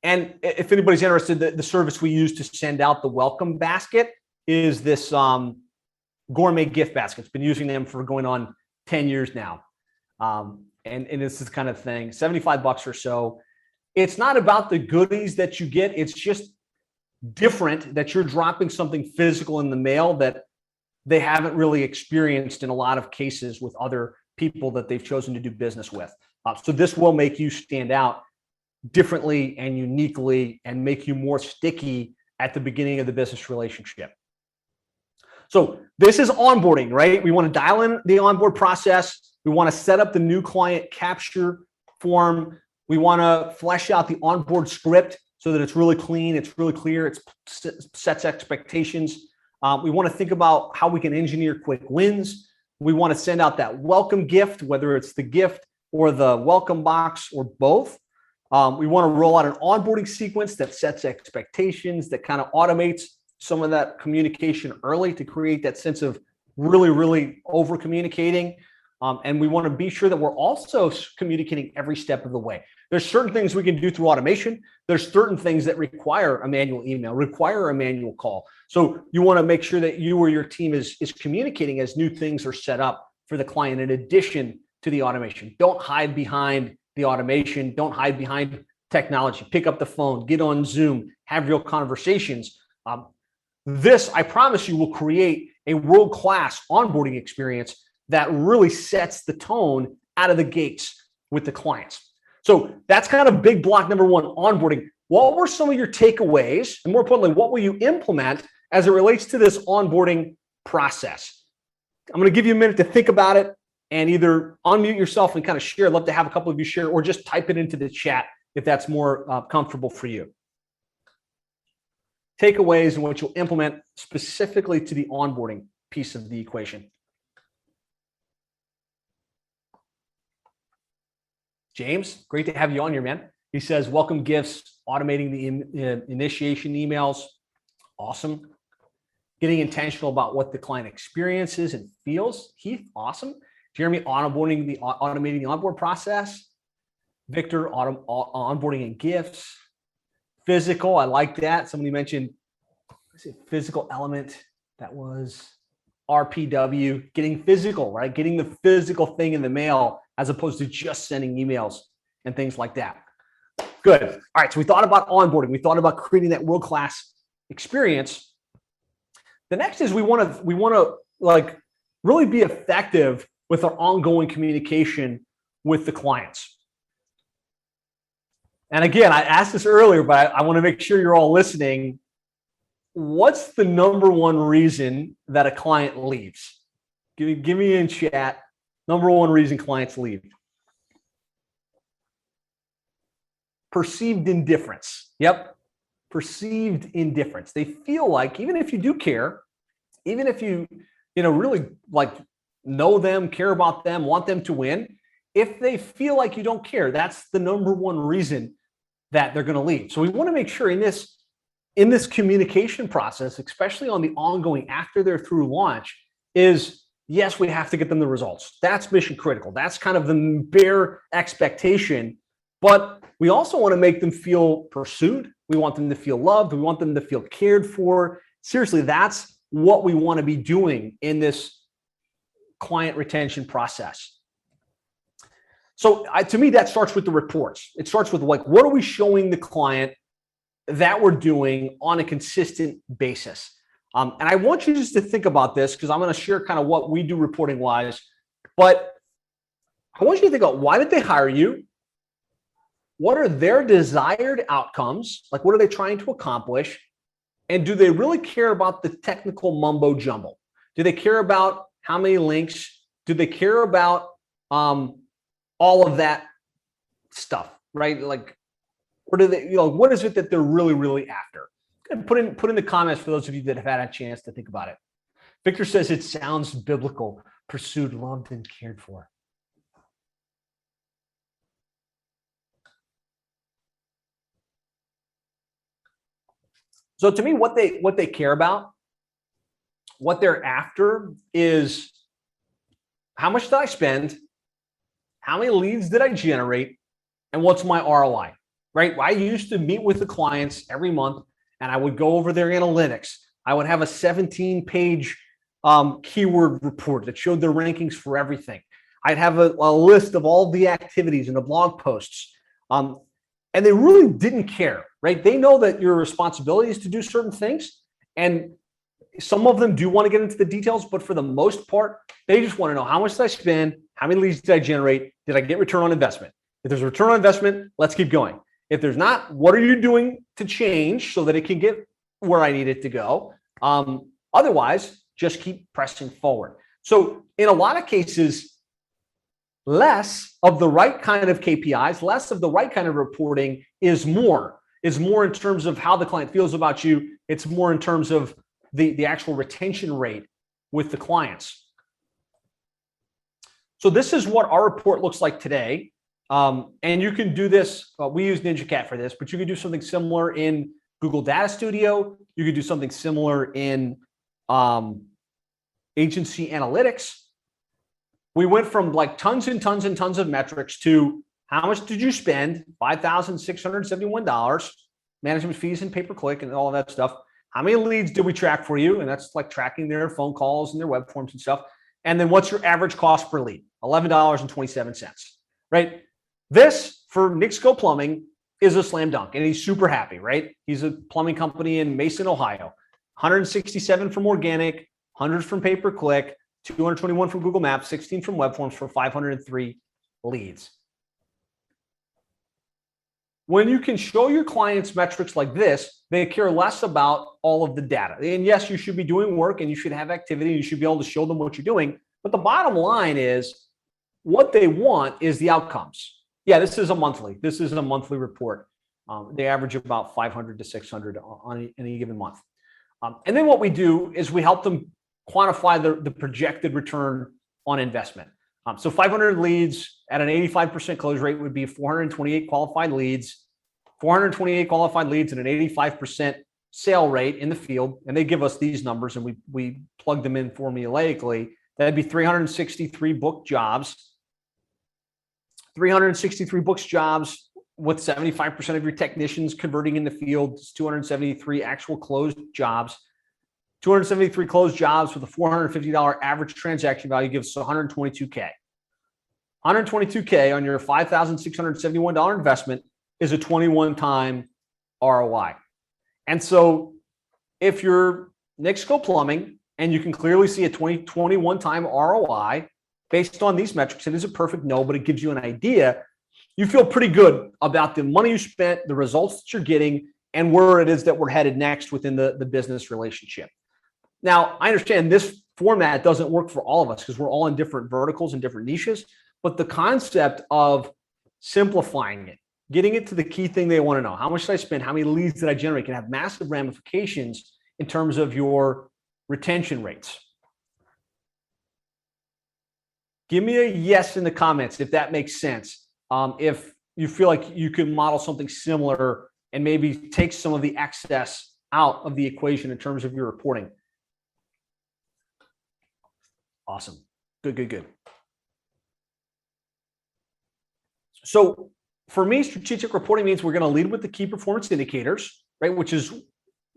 And if anybody's interested, the service we use to send out the welcome basket is this gourmet gift basket. It's been using them for going on 10 years now. And it's this kind of thing, $75 or so. It's not about the goodies that you get. It's just different that you're dropping something physical in the mail that they haven't really experienced in a lot of cases with other people that they've chosen to do business with. So this will make you stand out differently and uniquely and make you more sticky at the beginning of the business relationship. So this is onboarding, right? We want to dial in the onboard process. We want to set up the new client capture form. We want to flesh out the onboard script so that it's really clean, it's really clear, it sets expectations. We want to think about how we can engineer quick wins. We want to send out that welcome gift, whether it's the gift or the welcome box or both. We want to roll out an onboarding sequence that sets expectations, that kind of automates some of that communication early to create that sense of really, really over communicating. And we want to be sure that we're also communicating every step of the way. There's certain things we can do through automation. There's certain things that require a manual email, require a manual call. So you want to make sure that you or your team is communicating as new things are set up for the client in addition to the automation. Don't hide behind the automation. Don't hide behind technology. Pick up the phone, get on Zoom, have real conversations. This, I promise you, will create a world-class onboarding experience that really sets the tone out of the gates with the clients. So that's kind of big block number one, onboarding. What were some of your takeaways? And more importantly, what will you implement as it relates to this onboarding process? I'm going to give you a minute to think about it and either unmute yourself and kind of share. I'd love to have a couple of you share, or just type it into the chat if that's more comfortable for you. Takeaways in which you'll implement specifically to the onboarding piece of the equation. James, great to have you on here, man. He says, welcome gifts, automating the initiation emails. Awesome. Getting intentional about what the client experiences and feels. Heath, awesome. Jeremy, automating the onboard process. Victor, onboarding and gifts. Physical, I like that. Somebody mentioned physical element. That was RPW, getting physical, right? Getting the physical thing in the mail as opposed to just sending emails and things like that. Good. All right, so we thought about onboarding. We thought about creating that world-class experience. The next is we want to like really be effective with our ongoing communication with the clients. And again, I asked this earlier, but I want to make sure you're all listening. What's the number one reason that a client leaves? Give me in chat. Number one reason clients leave. Perceived indifference. Yep. Perceived indifference. They feel like even if you do care, even if you really like know them, care about them, want them to win, if they feel like you don't care, that's the number one reason that they're going to leave. So we want to make sure in this communication process, especially on the ongoing after they're through launch, is yes, we have to get them the results. That's mission critical. That's kind of the bare expectation. But we also want to make them feel pursued. We want them to feel loved. We want them to feel cared for. Seriously, that's what we want to be doing in this client retention process. So to me, that starts with the reports. It starts with like, what are we showing the client that we're doing on a consistent basis? And I want you just to think about this because I'm going to share kind of what we do reporting wise, but I want you to think about, why did they hire you? What are their desired outcomes? Like, what are they trying to accomplish? And do they really care about the technical mumbo jumbo? Do they care about how many links? Do they care about all of that stuff, right? Like, or do they, what is it that they're really, really after? Put in the comments for those of you that have had a chance to think about it. Victor says it sounds biblical, pursued, loved, and cared for. So to me, what they care about, what they're after is, how much did I spend? How many leads did I generate? And what's my ROI, right? I used to meet with the clients every month and I would go over their analytics. I would have a 17-page keyword report that showed their rankings for everything. I'd have a list of all the activities and the blog posts. And they really didn't care, right? They know that your responsibility is to do certain things. And some of them do want to get into the details, but for the most part, they just want to know, how much did I spend? How many leads did I generate? Did I get return on investment? If there's a return on investment, let's keep going. If there's not, what are you doing to change so that it can get where I need it to go? Otherwise, just keep pressing forward. So in a lot of cases, less of the right kind of KPIs, less of the right kind of reporting is more. Is more in terms of how the client feels about you. It's more in terms of the actual retention rate with the clients. So this is what our report looks like today. And you can do this. We use NinjaCat for this, but you can do something similar in Google Data Studio. You could do something similar in Agency Analytics. We went from like tons and tons and tons of metrics to how much did you spend? $5,671, management fees and pay-per-click and all of that stuff. How many leads did we track for you? And that's like tracking their phone calls and their web forms and stuff. And then what's your average cost per lead? $11.27, right? This for Nick Sco Plumbing is a slam dunk and he's super happy, right? He's a plumbing company in Mason, Ohio. 167 from organic, 100 from pay-per-click, 221 from Google Maps, 16 from web forms for 503 leads. when you can show your clients metrics like this, they care less about all of the data. And yes, you should be doing work and you should have activity. And you should be able to show them what you're doing. But the bottom line is what they want is the outcomes. Yeah, this is a monthly report. They average about 500 to 600 on any given month. And then what we do is we help them quantify the projected return on investment. So 500 leads at an 85% close rate would be 428 qualified leads, 428 qualified leads at an 85% sale rate in the field. And they give us these numbers and we plug them in formulaically. That'd be 363 booked jobs, 363 booked jobs with 75% of your technicians converting in the field, 273 actual closed jobs. 273 closed jobs with a $450 average transaction value gives us $122K. $122K on your $5,671 investment is a 21-time ROI. And so if you're Nixco Plumbing and you can clearly see a 21-time ROI based on these metrics, it is a perfect no, but it gives you an idea. You feel pretty good about the money you spent, the results that you're getting, and where it is that we're headed next within the business relationship. Now, I understand this format doesn't work for all of us because we're all in different verticals and different niches, but the concept of simplifying it, getting it to the key thing they want to know, how much did I spend, how many leads did I generate, can have massive ramifications in terms of your retention rates. Give me a yes in the comments if that makes sense. If you feel like you can model something similar and maybe take some of the excess out of the equation in terms of your reporting. Awesome. Good. So for me, strategic reporting means we're going to lead with the key performance indicators, right? Which is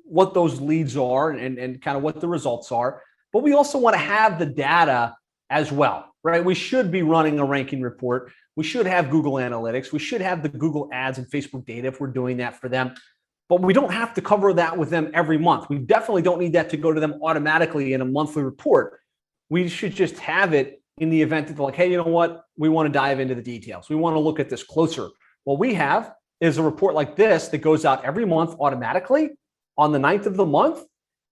what those leads are and kind of what the results are. But we also want to have the data as well, right? We should be running a ranking report. We should have Google Analytics. We should have the Google Ads and Facebook data if we're doing that for them. But we don't have to cover that with them every month. We definitely don't need that to go to them automatically in a monthly report. We should just have it in the event that they're like, hey, you know what? We want to dive into the details. We want to look at this closer. What we have is a report like this that goes out every month automatically on the 9th of the month.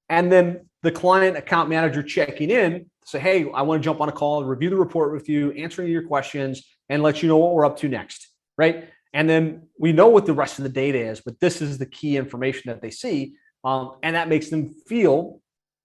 And then the client account manager checking in, say, hey, I want to jump on a call, review the report with you, answering your questions, and let you know what we're up to next, right? And then we know what the rest of the data is, but this is the key information that they see. And that makes them feel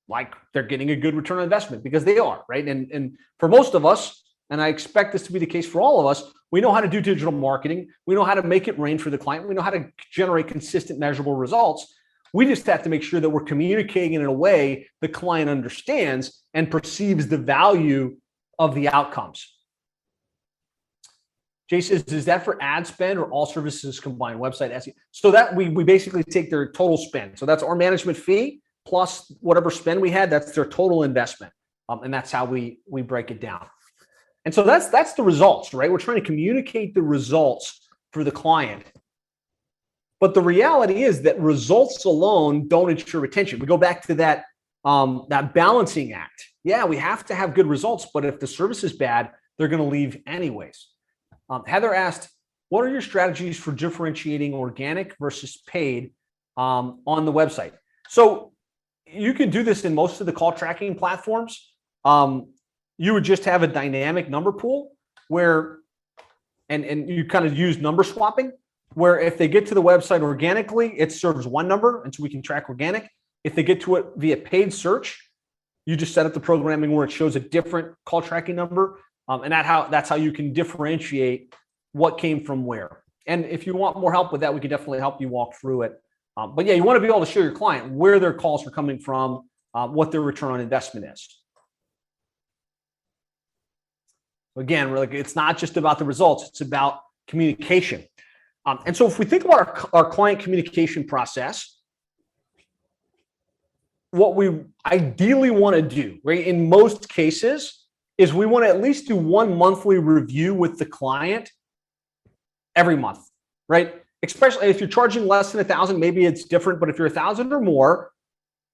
like they're getting a good return on investment because they are, right? And for most of us, and I expect this to be the case for all of us, we know how to do digital marketing. We know how to make it rain for the client. We know how to generate consistent, measurable results. We just have to make sure that we're communicating in a way the client understands and perceives the value of the outcomes. Jay says, is that for ad spend or all services combined, website SEO? So that we basically take their total spend. So that's our management fee plus whatever spend we had, that's their total investment. And that's how we break it down. And so that's the results, right? We're trying to communicate the results for the client. But the reality is that results alone don't ensure retention. We go back to that balancing act. Yeah, we have to have good results, but if the service is bad, they're going to leave anyways. Heather asked, what are your strategies for differentiating organic versus paid on the website? So you can do this in most of the call tracking platforms. You would just have a dynamic number pool where, and you kind of use number swapping, where if they get to the website organically, it serves one number, and so we can track organic. If they get to it via paid search, you just set up the programming where it shows a different call tracking number, and that's how you can differentiate what came from where. And if you want more help with that, we can definitely help you walk through it. But yeah, you want to be able to show your client where their calls are coming from, what their return on investment is. Again, it's not just about the results, it's about communication. And so if we think about our client communication process, what we ideally want to do, right, in most cases, is we want to at least do one monthly review with the client every month, right? Especially if you're charging less than $1,000, maybe it's different, but if you're $1,000 or more,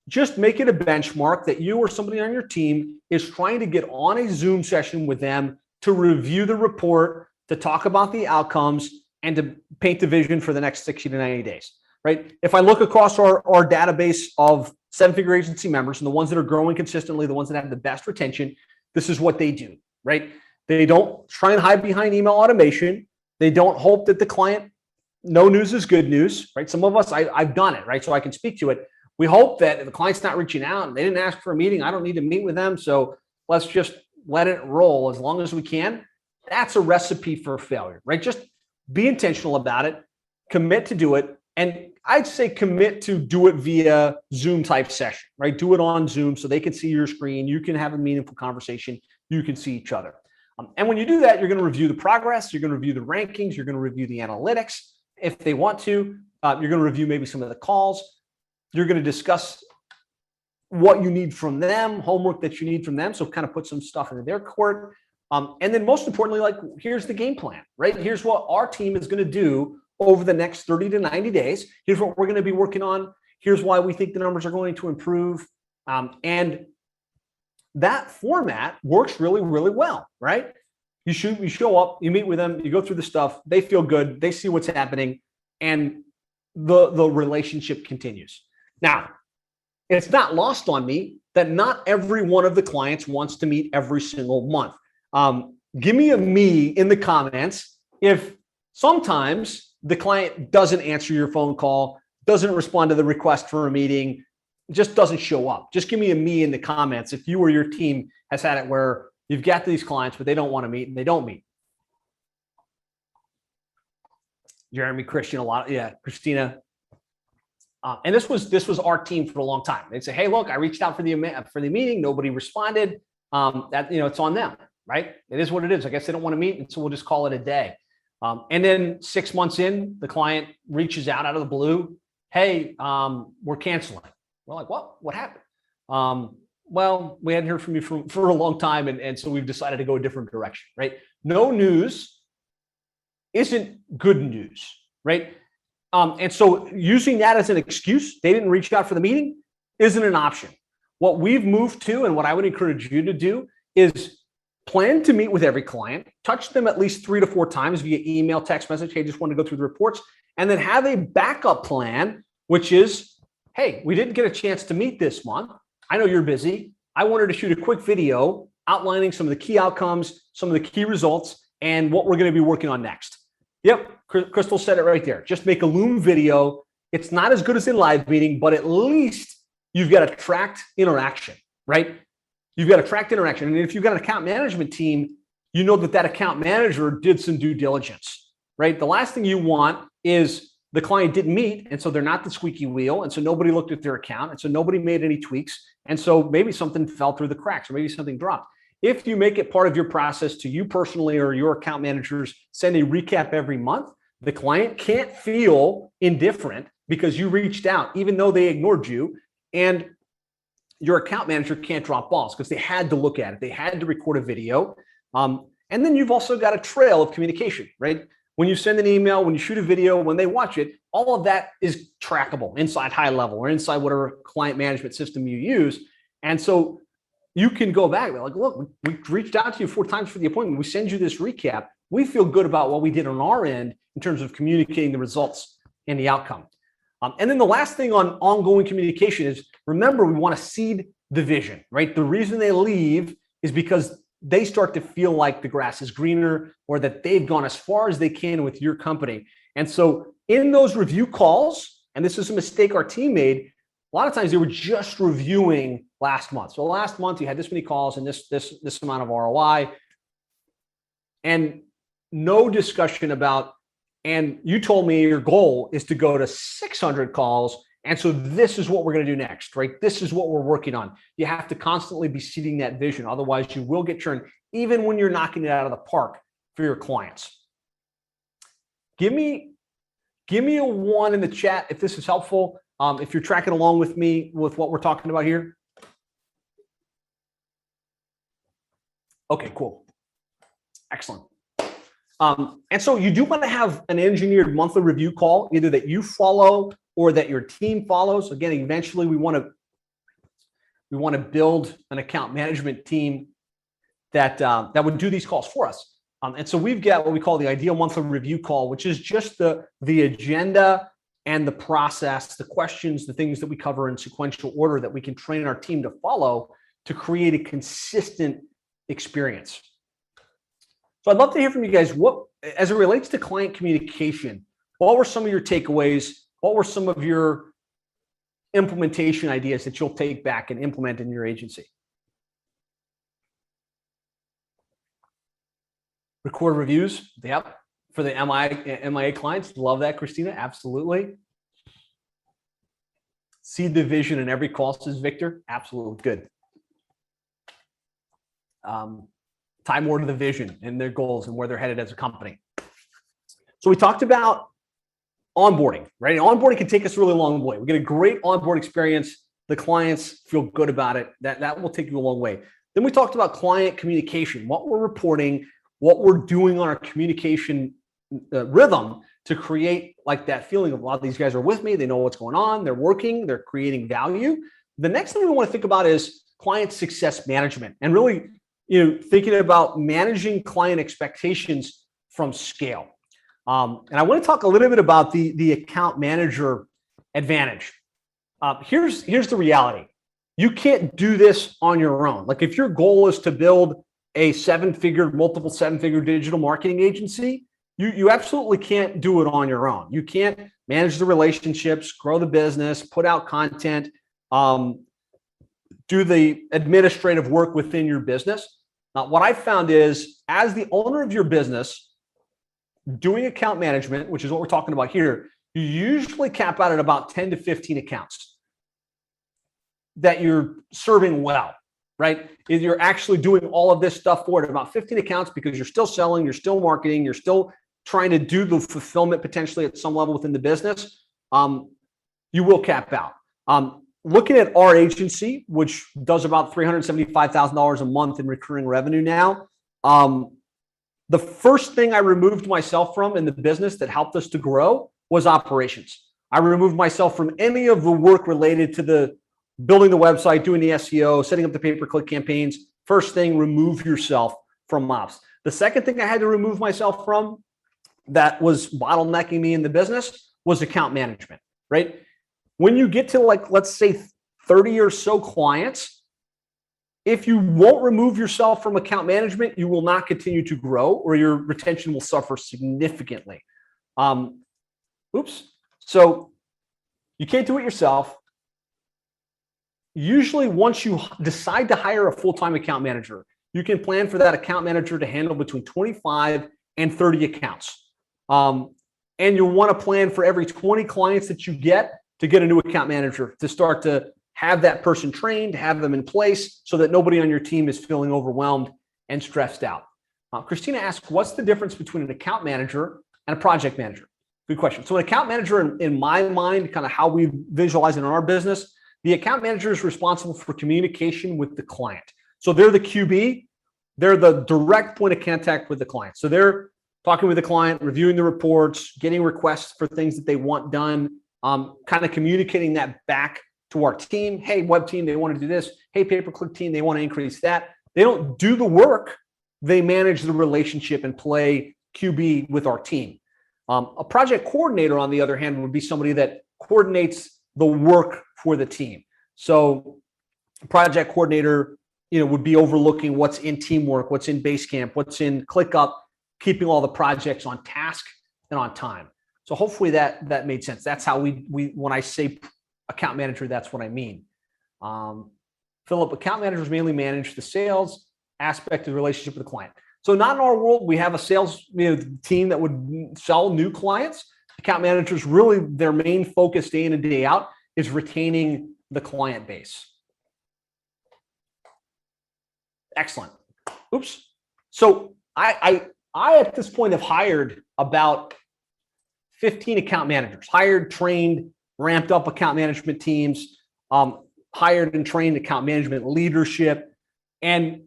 just make it a benchmark that you or somebody on your team is trying to get on a Zoom session with them to review the report, to talk about the outcomes, and to paint the vision for the next 60 to 90 days, right? If I look across our database of seven-figure agency members and the ones that are growing consistently, the ones that have the best retention, this is what they do, right? They don't try and hide behind email automation. They don't hope that the client, no news is good news, right? Some of us, I've done it, right? So I can speak to it. We hope that if the client's not reaching out and they didn't ask for a meeting, I don't need to meet with them. So let's just let it roll as long as we can. That's a recipe for failure, right? Just be intentional about it, commit to do it. And I'd say commit to do it via Zoom type session, right? Do it on Zoom so they can see your screen. You can have a meaningful conversation. You can see each other. And when you do that, you're going to review the progress. You're going to review the rankings. You're going to review the analytics. If they want to, you're going to review maybe some of the calls. You're going to discuss what you need from them, homework that you need from them. So kind of put some stuff into their court. And then most importantly, like, here's the game plan, right? Here's what our team is going to do over the next 30 to 90 days. Here's what we're going to be working on. Here's why we think the numbers are going to improve. And that format works really, really well, right? You show up, you meet with them, you go through the stuff, they feel good, they see what's happening, and the relationship continues. Now, it's not lost on me that not every one of the clients wants to meet every single month. Give me a me in the comments if sometimes the client doesn't answer your phone call, doesn't respond to the request for a meeting, just doesn't show up. Just give me a me in the comments if you or your team has had it where you've got these clients, but they don't want to meet and they don't meet. Jeremy, Christian, Christina. And this was our team for a long time. They'd say, "Hey, look, I reached out for the meeting. Nobody responded. It's on them, right? It is what it is. I guess they don't want to meet, and so we'll just call it a day." And then 6 months in, the client reaches out of the blue. "Hey, we're canceling." We're like, "What happened?" Well, we hadn't heard from you for a long time, and so we've decided to go a different direction, right? No news isn't good news, right? And so using that as an excuse, they didn't reach out for the meeting, isn't an option. What we've moved to, and what I would encourage you to do, is plan to meet with every client, touch them at least 3 to 4 times via email, text message. "Hey, just want to go through the reports," and then have a backup plan, which is, "Hey, we didn't get a chance to meet this month. I know you're busy. I wanted to shoot a quick video outlining some of the key outcomes, some of the key results, and what we're going to be working on next." Yep, Crystal said it right there. Just make a Loom video. It's not as good as a live meeting, but at least you've got a tracked interaction, right? You've got a tracked interaction. And if you've got an account management team, you know that account manager did some due diligence, right? The last thing you want is the client didn't meet, and so they're not the squeaky wheel, and so nobody looked at their account, and so nobody made any tweaks, and so maybe something fell through the cracks, or maybe something dropped. If you make it part of your process to you personally or your account managers send a recap every month, the client can't feel indifferent because you reached out, even though they ignored you, and your account manager can't drop balls because they had to look at it. They had to record a video. And then you've also got a trail of communication, right? When you send an email, when you shoot a video, when they watch it, all of that is trackable inside High Level or inside whatever client management system you use. And so you can go back, like, "Look, we reached out to you 4 times for the appointment. We send you this recap. We feel good about what we did on our end in terms of communicating the results and the outcome." And then the last thing on ongoing communication is, remember, we want to seed the vision, right? The reason they leave is because they start to feel like the grass is greener or that they've gone as far as they can with your company. And so in those review calls, and this is a mistake our team made, a lot of times they were just reviewing last month. So last month you had this many calls and this amount of ROI, and no discussion about, and you told me your goal is to go to 600 calls. And so this is what we're going to do next, right? This is what we're working on. You have to constantly be seeding that vision. Otherwise you will get churned, even when you're knocking it out of the park for your clients. Give me a 1 in the chat if this is helpful. If you're tracking along with me with what we're talking about here. Okay, cool. Excellent. And so you do want to have an engineered monthly review call, either that you follow or that your team follows. Again, eventually we want to build an account management team that would do these calls for us. And so we've got what we call the ideal monthly review call, which is just the agenda and the process, the questions, the things that we cover in sequential order that we can train our team to follow to create a consistent experience. So I'd love to hear from you guys. What, as it relates to client communication, what were some of your takeaways? What were some of your implementation ideas that you'll take back and implement in your agency? Record reviews. Yep. For the MIA clients. Love that, Christina. Absolutely. See the vision in every call, says Victor. Absolutely. Good. Tie more to the vision and their goals and where they're headed as a company. So we talked about onboarding, right? And onboarding can take us a really long way. We get a great onboard experience. The clients feel good about it. That will take you a long way. Then we talked about client communication, what we're reporting, what we're doing on our communication rhythm to create like that feeling of a lot of these guys are with me. They know what's going on. They're working. They're creating value. The next thing we want to think about is client success management and really, thinking about managing client expectations from scale. And I want to talk a little bit about the account manager advantage. Here's the reality. You can't do this on your own. Like if your goal is to build a multiple seven-figure digital marketing agency, you absolutely can't do it on your own. You can't manage the relationships, grow the business, put out content, do the administrative work within your business. What I found is, as the owner of your business, doing account management, which is what we're talking about here, you usually cap out at about 10 to 15 accounts that you're serving well, right? If you're actually doing all of this stuff for it, about 15 accounts, because you're still selling, you're still marketing, you're still trying to do the fulfillment potentially at some level within the business, you will cap out. Looking at our agency, which does about $375,000 a month in recurring revenue now, the first thing I removed myself from in the business that helped us to grow was operations. I removed myself from any of the work related to the building the website, doing the SEO, setting up the pay-per-click campaigns. First thing, remove yourself from ops. The second thing I had to remove myself from that was bottlenecking me in the business was account management, right? When you get to let's say 30 or so clients, if you won't remove yourself from account management, you will not continue to grow or your retention will suffer significantly. So you can't do it yourself. Usually once you decide to hire a full-time account manager, you can plan for that account manager to handle between 25 and 30 accounts. And you'll want to plan for every 20 clients that you get to get a new account manager, to start to have that person trained, have them in place so that nobody on your team is feeling overwhelmed and stressed out. Christina asked, what's the difference between an account manager and a project manager? Good question. So an account manager, in my mind, kind of how we visualize it in our business, the account manager is responsible for communication with the client. So they're the QB. They're the direct point of contact with the client. So they're talking with the client, reviewing the reports, getting requests for things that they want done, kind of communicating that back to our team. Hey, web team, they want to do this. Hey, pay-per-click team, they want to increase that. They don't do the work. They manage the relationship and play QB with our team. A project coordinator, on the other hand, would be somebody that coordinates the work for the team. So a project coordinator, would be overlooking what's in teamwork, what's in Basecamp, what's in ClickUp, keeping all the projects on task and on time. So hopefully that made sense. That's how we when I say account manager, that's what I mean. Philip, account managers mainly manage the sales aspect of the relationship with the client. So not in our world, we have a sales team that would sell new clients. Account managers, really their main focus day in and day out is retaining the client base. Excellent. So I at this point have hired about 15 account managers, hired, trained, ramped up account management teams, hired and trained account management leadership. And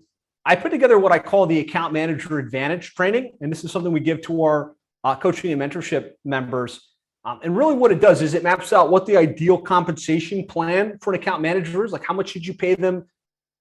I put together what I call the account manager advantage training. And this is something we give to our coaching and mentorship members. And really what it does is it maps out what the ideal compensation plan for an account manager is. Like, how much should you pay them?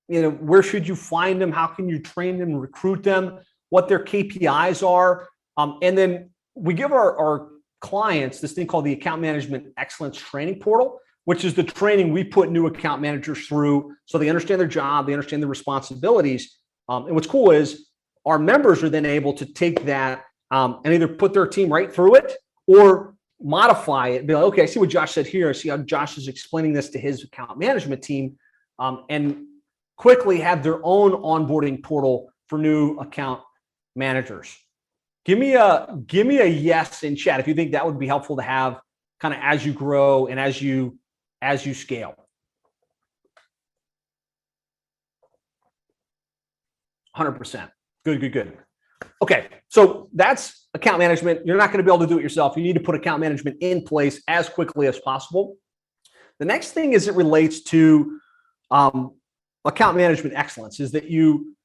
Where should you find them? How can you train them and recruit them? what their KPIs are. And then we give our clients this thing called the Account Management Excellence Training Portal, which is the training we put new account managers through so they understand their job, they understand their responsibilities. And what's cool is our members are then able to take that and either put their team right through it or modify it and be like, okay, I see what Josh said here. I see how Josh is explaining this to his account management team, and quickly have their own onboarding portal for new account managers. Give me a yes in chat if you think that would be helpful to have kind of as you grow and as you scale. 100%. Good. Okay, so that's account management. You're not going to be able to do it yourself. You need to put account management in place as quickly as possible. The next thing as it relates to account management excellence is that you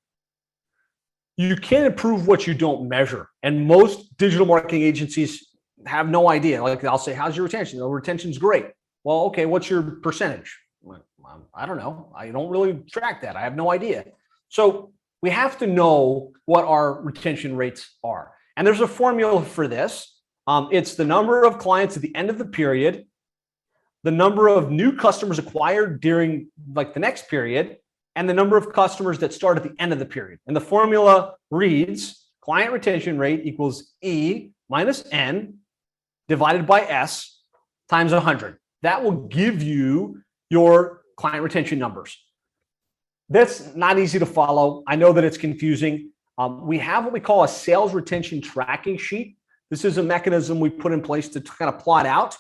can't improve what you don't measure. And most digital marketing agencies have no idea. Like I'll say, how's your retention? Oh, retention's great. Well, okay, what's your percentage? I don't know. I don't really track that. I have no idea. So we have to know what our retention rates are. And there's a formula for this. It's the number of clients at the end of the period, the number of new customers acquired during like the next period, and the number of customers that start at the end of the period. And the formula reads client retention rate equals E minus N divided by S times 100. That will give you your client retention numbers. That's not easy to follow. I know that it's confusing. We have what we call a sales retention tracking sheet. This is a mechanism we put in place to kind of plot out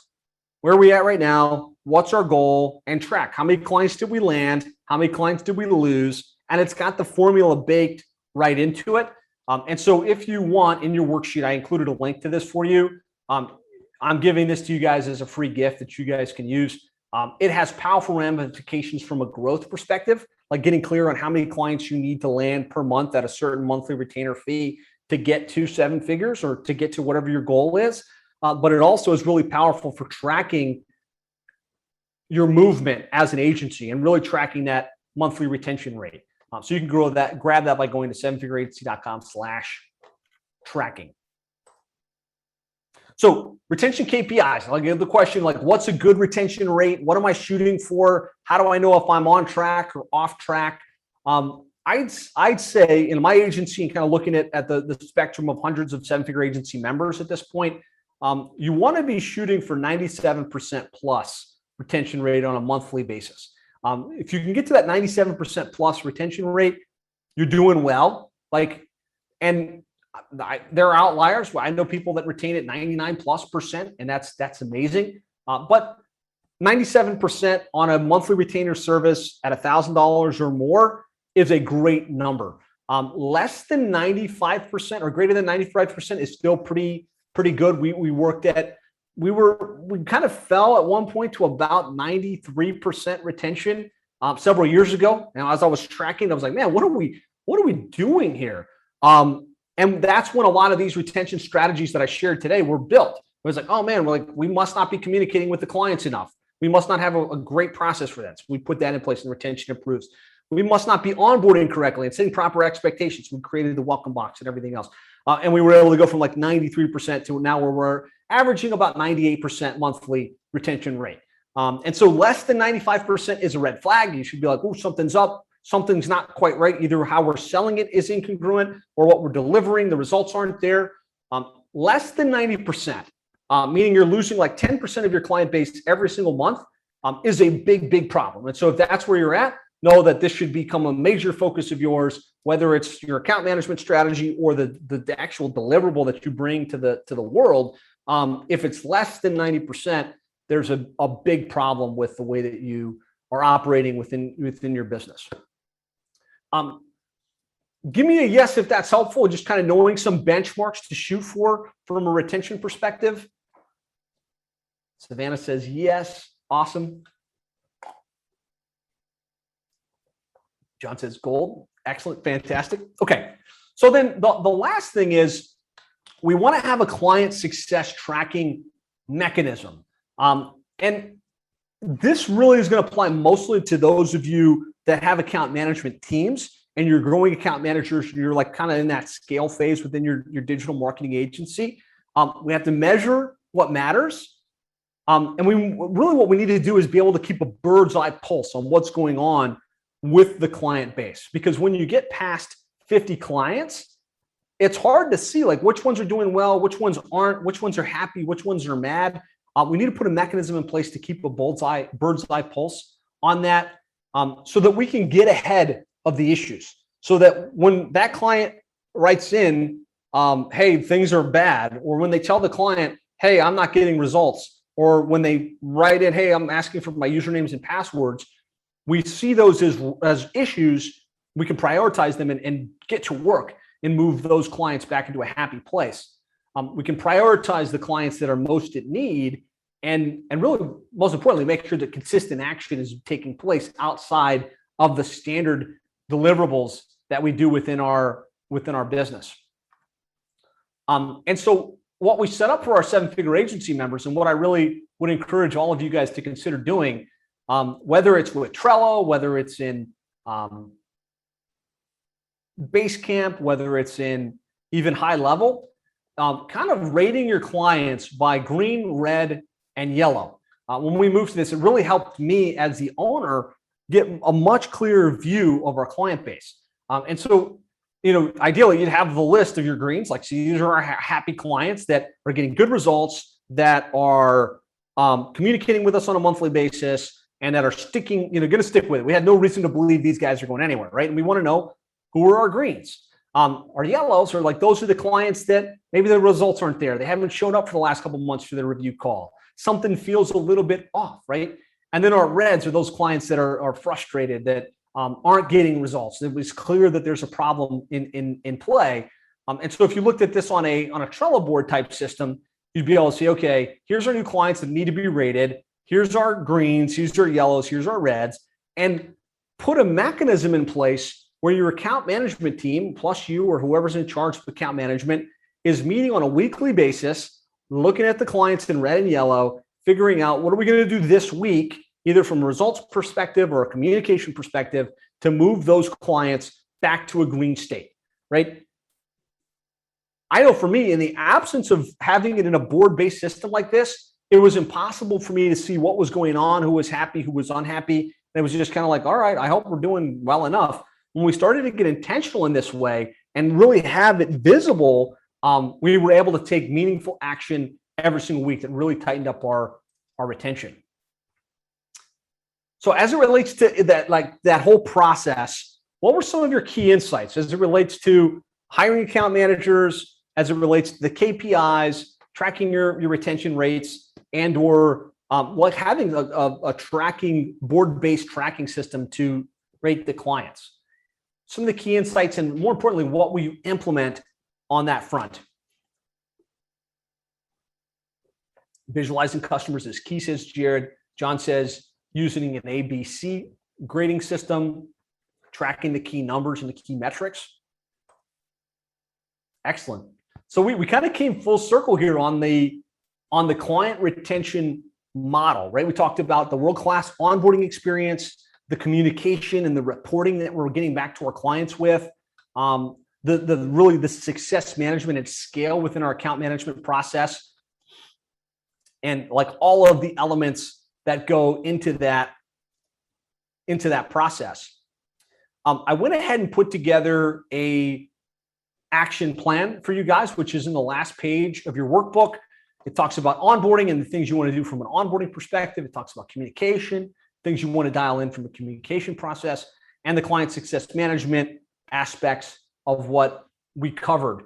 where are we at right now, what's our goal, and track how many clients did we land, how many clients did we lose, and it's got the formula baked right into it. And so if you want, in your worksheet, I included a link to this for you. I'm giving this to you guys as a free gift that you guys can use. It has powerful ramifications from a growth perspective, like getting clear on how many clients you need to land per month at a certain monthly retainer fee to get to 7 figures or to get to whatever your goal is. But it also is really powerful for tracking your movement as an agency and really tracking that monthly retention rate. So you can grab that by going to 7figureagency.com/tracking. So retention KPIs, I'll give the question like, what's a good retention rate? What am I shooting for? How do I know if I'm on track or off track? I'd say in my agency and kind of looking at the spectrum of hundreds of 7-figure agency members at this point, you want to be shooting for 97% plus retention rate on a monthly basis. If you can get to that 97% plus retention rate, you're doing well. And there are outliers. I know people that retain it 99+%, and that's amazing. But 97% on a monthly retainer service at $1,000 or more is a great number. Less than 95% or greater than 95% is still pretty good. We kind of fell at one point to about 93% retention several years ago. Now, as I was tracking, I was like, man, what are we doing here? And that's when a lot of these retention strategies that I shared today were built. It was like, oh man, we must not be communicating with the clients enough. We must not have a great process for that. So we put that in place and retention improves. We must not be onboarding correctly and setting proper expectations. We created the welcome box and everything else. And we were able to go from like 93% to now where we're averaging about 98% monthly retention rate. And so less than 95% is a red flag. You should be like, oh, something's up. Something's not quite right. Either how we're selling it is incongruent or what we're delivering, the results aren't there. Less than 90%, meaning you're losing like 10% of your client base every single month, is a big problem. And so if that's where you're at, know that this should become a major focus of yours, whether it's your account management strategy or the actual deliverable that you bring to the world. If it's less than 90%, there's a big problem with the way that you are operating within your business. Give me a yes if that's helpful, just kind of knowing some benchmarks to shoot for from a retention perspective. Savannah says yes. Awesome. John says gold. Excellent. Fantastic. Okay. So then the last thing is we want to have a client success tracking mechanism. And this really is going to apply mostly to those of you that have account management teams. and you're growing account managers, you're like kind of in that scale phase within your digital marketing agency. We have to measure what matters. And what we need to do is be able to keep a bird's eye pulse on what's going on with the client base. Because when you get past 50 clients, it's hard to see like which ones are doing well, which ones aren't, which ones are happy, which ones are mad. We need to put a mechanism in place to keep a bird's eye pulse on that, so that we can get ahead of the issues. So that when that client writes in, hey, things are bad, or when they tell the client, hey, I'm not getting results, or when they write in, hey, I'm asking for my usernames and passwords, we see those as issues. We can prioritize them and get to work and move those clients back into a happy place. We can prioritize the clients that are most in need, and really, most importantly, make sure that consistent action is taking place outside of the standard deliverables that we do within our business. And so what we set up for our 7-figure agency members, and what I really would encourage all of you guys to consider doing, whether it's with Trello, whether it's in Basecamp, whether it's in even high level, kind of rating your clients by green, red, and yellow. When we moved to this, it really helped me as the owner get a much clearer view of our client base. And so, ideally, you'd have the list of your greens. Like, so these are our happy clients that are getting good results, that are communicating with us on a monthly basis, and that are sticking, going to stick with it. We had no reason to believe these guys are going anywhere, right? And we want to know who are our greens. Our yellows are like, those are the clients that maybe the results aren't there. They haven't shown up for the last couple of months for their review call. Something feels a little bit off, right? And then our reds are those clients that are frustrated, that aren't getting results. It was clear that there's a problem in play. And so if you looked at this on a Trello board type system, you'd be able to see, okay, here's our new clients that need to be rated. Here's our greens, here's our yellows, here's our reds, and put a mechanism in place where your account management team, plus you or whoever's in charge of account management, is meeting on a weekly basis, looking at the clients in red and yellow, figuring out what are we going to do this week, either from a results perspective or a communication perspective, to move those clients back to a green state, right? I know for me, in the absence of having it in a board-based system like this, it was impossible for me to see what was going on, who was happy, who was unhappy. And it was just kind of like, all right, I hope we're doing well enough. When we started to get intentional in this way and really have it visible, we were able to take meaningful action every single week that really tightened up our retention. So as it relates to that whole process, what were some of your key insights as it relates to hiring account managers, as it relates to the KPIs, tracking your retention rates, and or having a tracking board-based tracking system to rate the clients? Some of the key insights, and more importantly, what will you implement on that front? Visualizing customers is key, says Jared. John says using an ABC grading system, tracking the key numbers and the key metrics. Excellent. So we kind of came full circle here on the client retention model, right? We talked about the world-class onboarding experience, the communication and the reporting that we're getting back to our clients with, the success management at scale within our account management process, and like all of the elements that go into that process. I went ahead and put together a action plan for you guys, which is in the last page of your workbook. It talks about onboarding and the things you want to do from an onboarding perspective. It talks about communication, things you want to dial in from a communication process, and the client success management aspects of what we covered.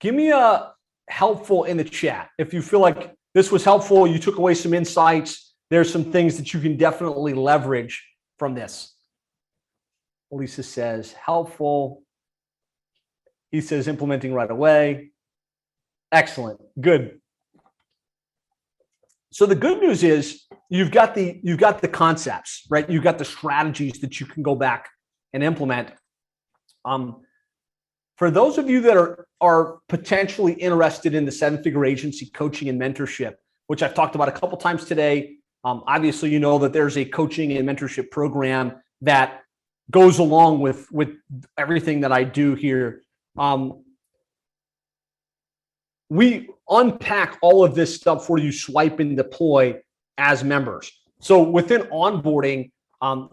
Give me a helpful in the chat. If you feel like this was helpful, you took away some insights, there's some things that you can definitely leverage from this. Lisa says helpful. He says implementing right away. Excellent. Good. So the good news is you've got the concepts, right? You've got the strategies that you can go back and implement. For those of you that are potentially interested in the 7-figure agency coaching and mentorship, which I've talked about a couple times today, obviously you know that there's a coaching and mentorship program that goes along with everything that I do here. We unpack all of this stuff for you, swipe and deploy as members. So within onboarding,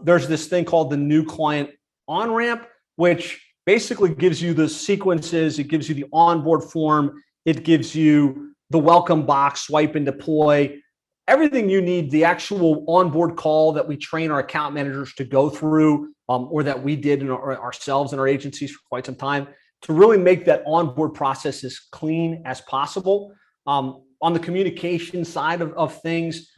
there's this thing called the new client on-ramp, which basically gives you the sequences, it gives you the onboard form, it gives you the welcome box, swipe and deploy, everything you need, the actual onboard call that we train our account managers to go through, or that we did ourselves in our agencies for quite some time, to really make that onboard process as clean as possible. On the communication side of things,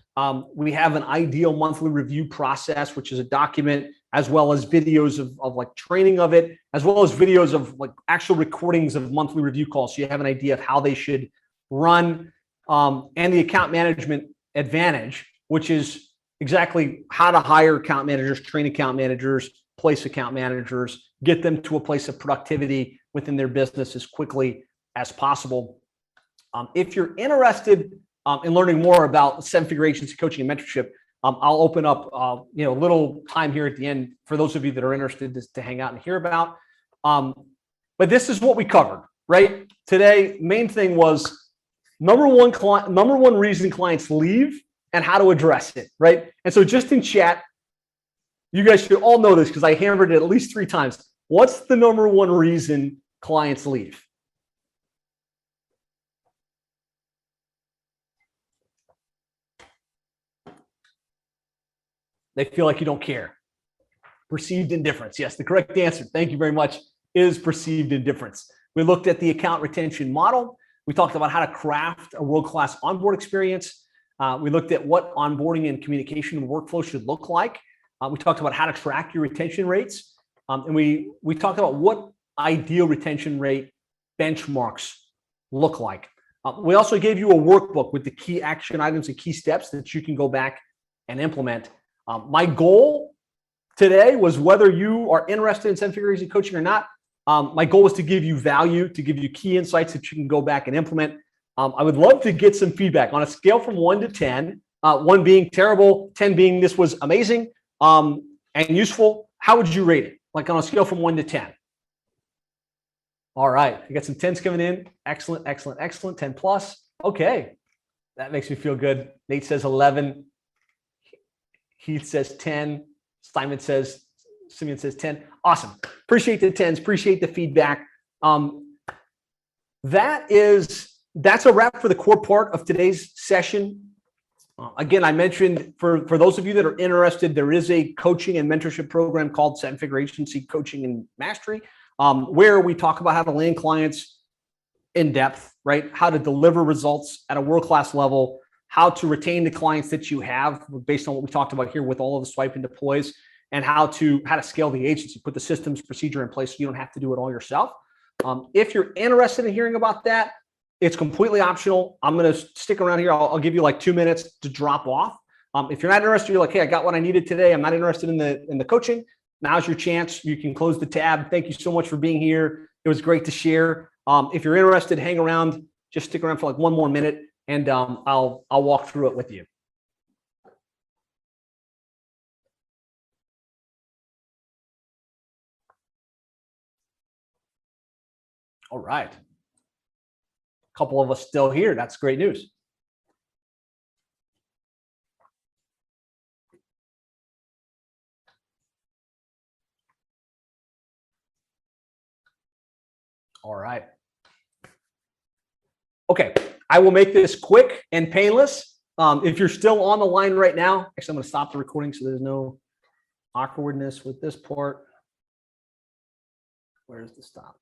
we have an ideal monthly review process, which is a document, as well as videos of like training of it, as well as videos of like actual recordings of monthly review calls. So you have an idea of how they should run, and the account management advantage, which is exactly how to hire account managers, train account managers, place account managers, get them to a place of productivity within their business as quickly as possible. If you're interested in learning more about seven-figure agency coaching and mentorship, I'll open up a little time here at the end for those of you that are interested to hang out and hear about. But this is what we covered, right? Today, main thing was number one reason clients leave and how to address it, right? And so just in chat, you guys should all know this because I hammered it at least 3 times. What's the number one reason clients leave? They feel like you don't care. Perceived indifference. Yes, the correct answer, thank you very much, is perceived indifference. We looked at the account retention model. We talked about how to craft a world-class onboard experience. We looked at what onboarding and communication workflow should look like. We talked about how to track your retention rates. And we talked about what ideal retention rate benchmarks look like. We also gave you a workbook with the key action items and key steps that you can go back and implement. My goal today was, whether you are interested in seven-figure agency coaching or not, my goal was to give you value, to give you key insights that you can go back and implement. I would love to get some feedback on a scale from 1 to 10, 1 being terrible, 10 being this was amazing and useful. How would you rate it? Like on a scale from 1 to 10. All right, I got some 10s coming in. Excellent, excellent, excellent. 10 plus. Okay, that makes me feel good. Nate says 11. Heath says 10. Simeon says 10. Awesome. Appreciate the 10s. Appreciate the feedback. That's a wrap for the core part of today's session. Again, I mentioned for those of you that are interested, there is a coaching and mentorship program called Seven-Figure Agency Coaching and Mastery, where we talk about how to land clients in depth, right? How to deliver results at a world-class level, how to retain the clients that you have based on what we talked about here with all of the swipe and deploys, and how to scale the agency, put the systems, procedure in place so you don't have to do it all yourself. If you're interested in hearing about that, it's completely optional. I'm going to stick around here. I'll give you like 2 minutes to drop off. If you're not interested, you're like, hey, I got what I needed today. I'm not interested in the coaching. Now's your chance. You can close the tab. Thank you so much for being here. It was great to share. If you're interested, hang around. Just stick around for like 1 more minute, and I'll walk through it with you. All right. A couple of us still here. That's great news. All right. Okay, I will make this quick and painless. If you're still on the line right now, actually, I'm going to stop the recording so there's no awkwardness with this part. Where's the stop?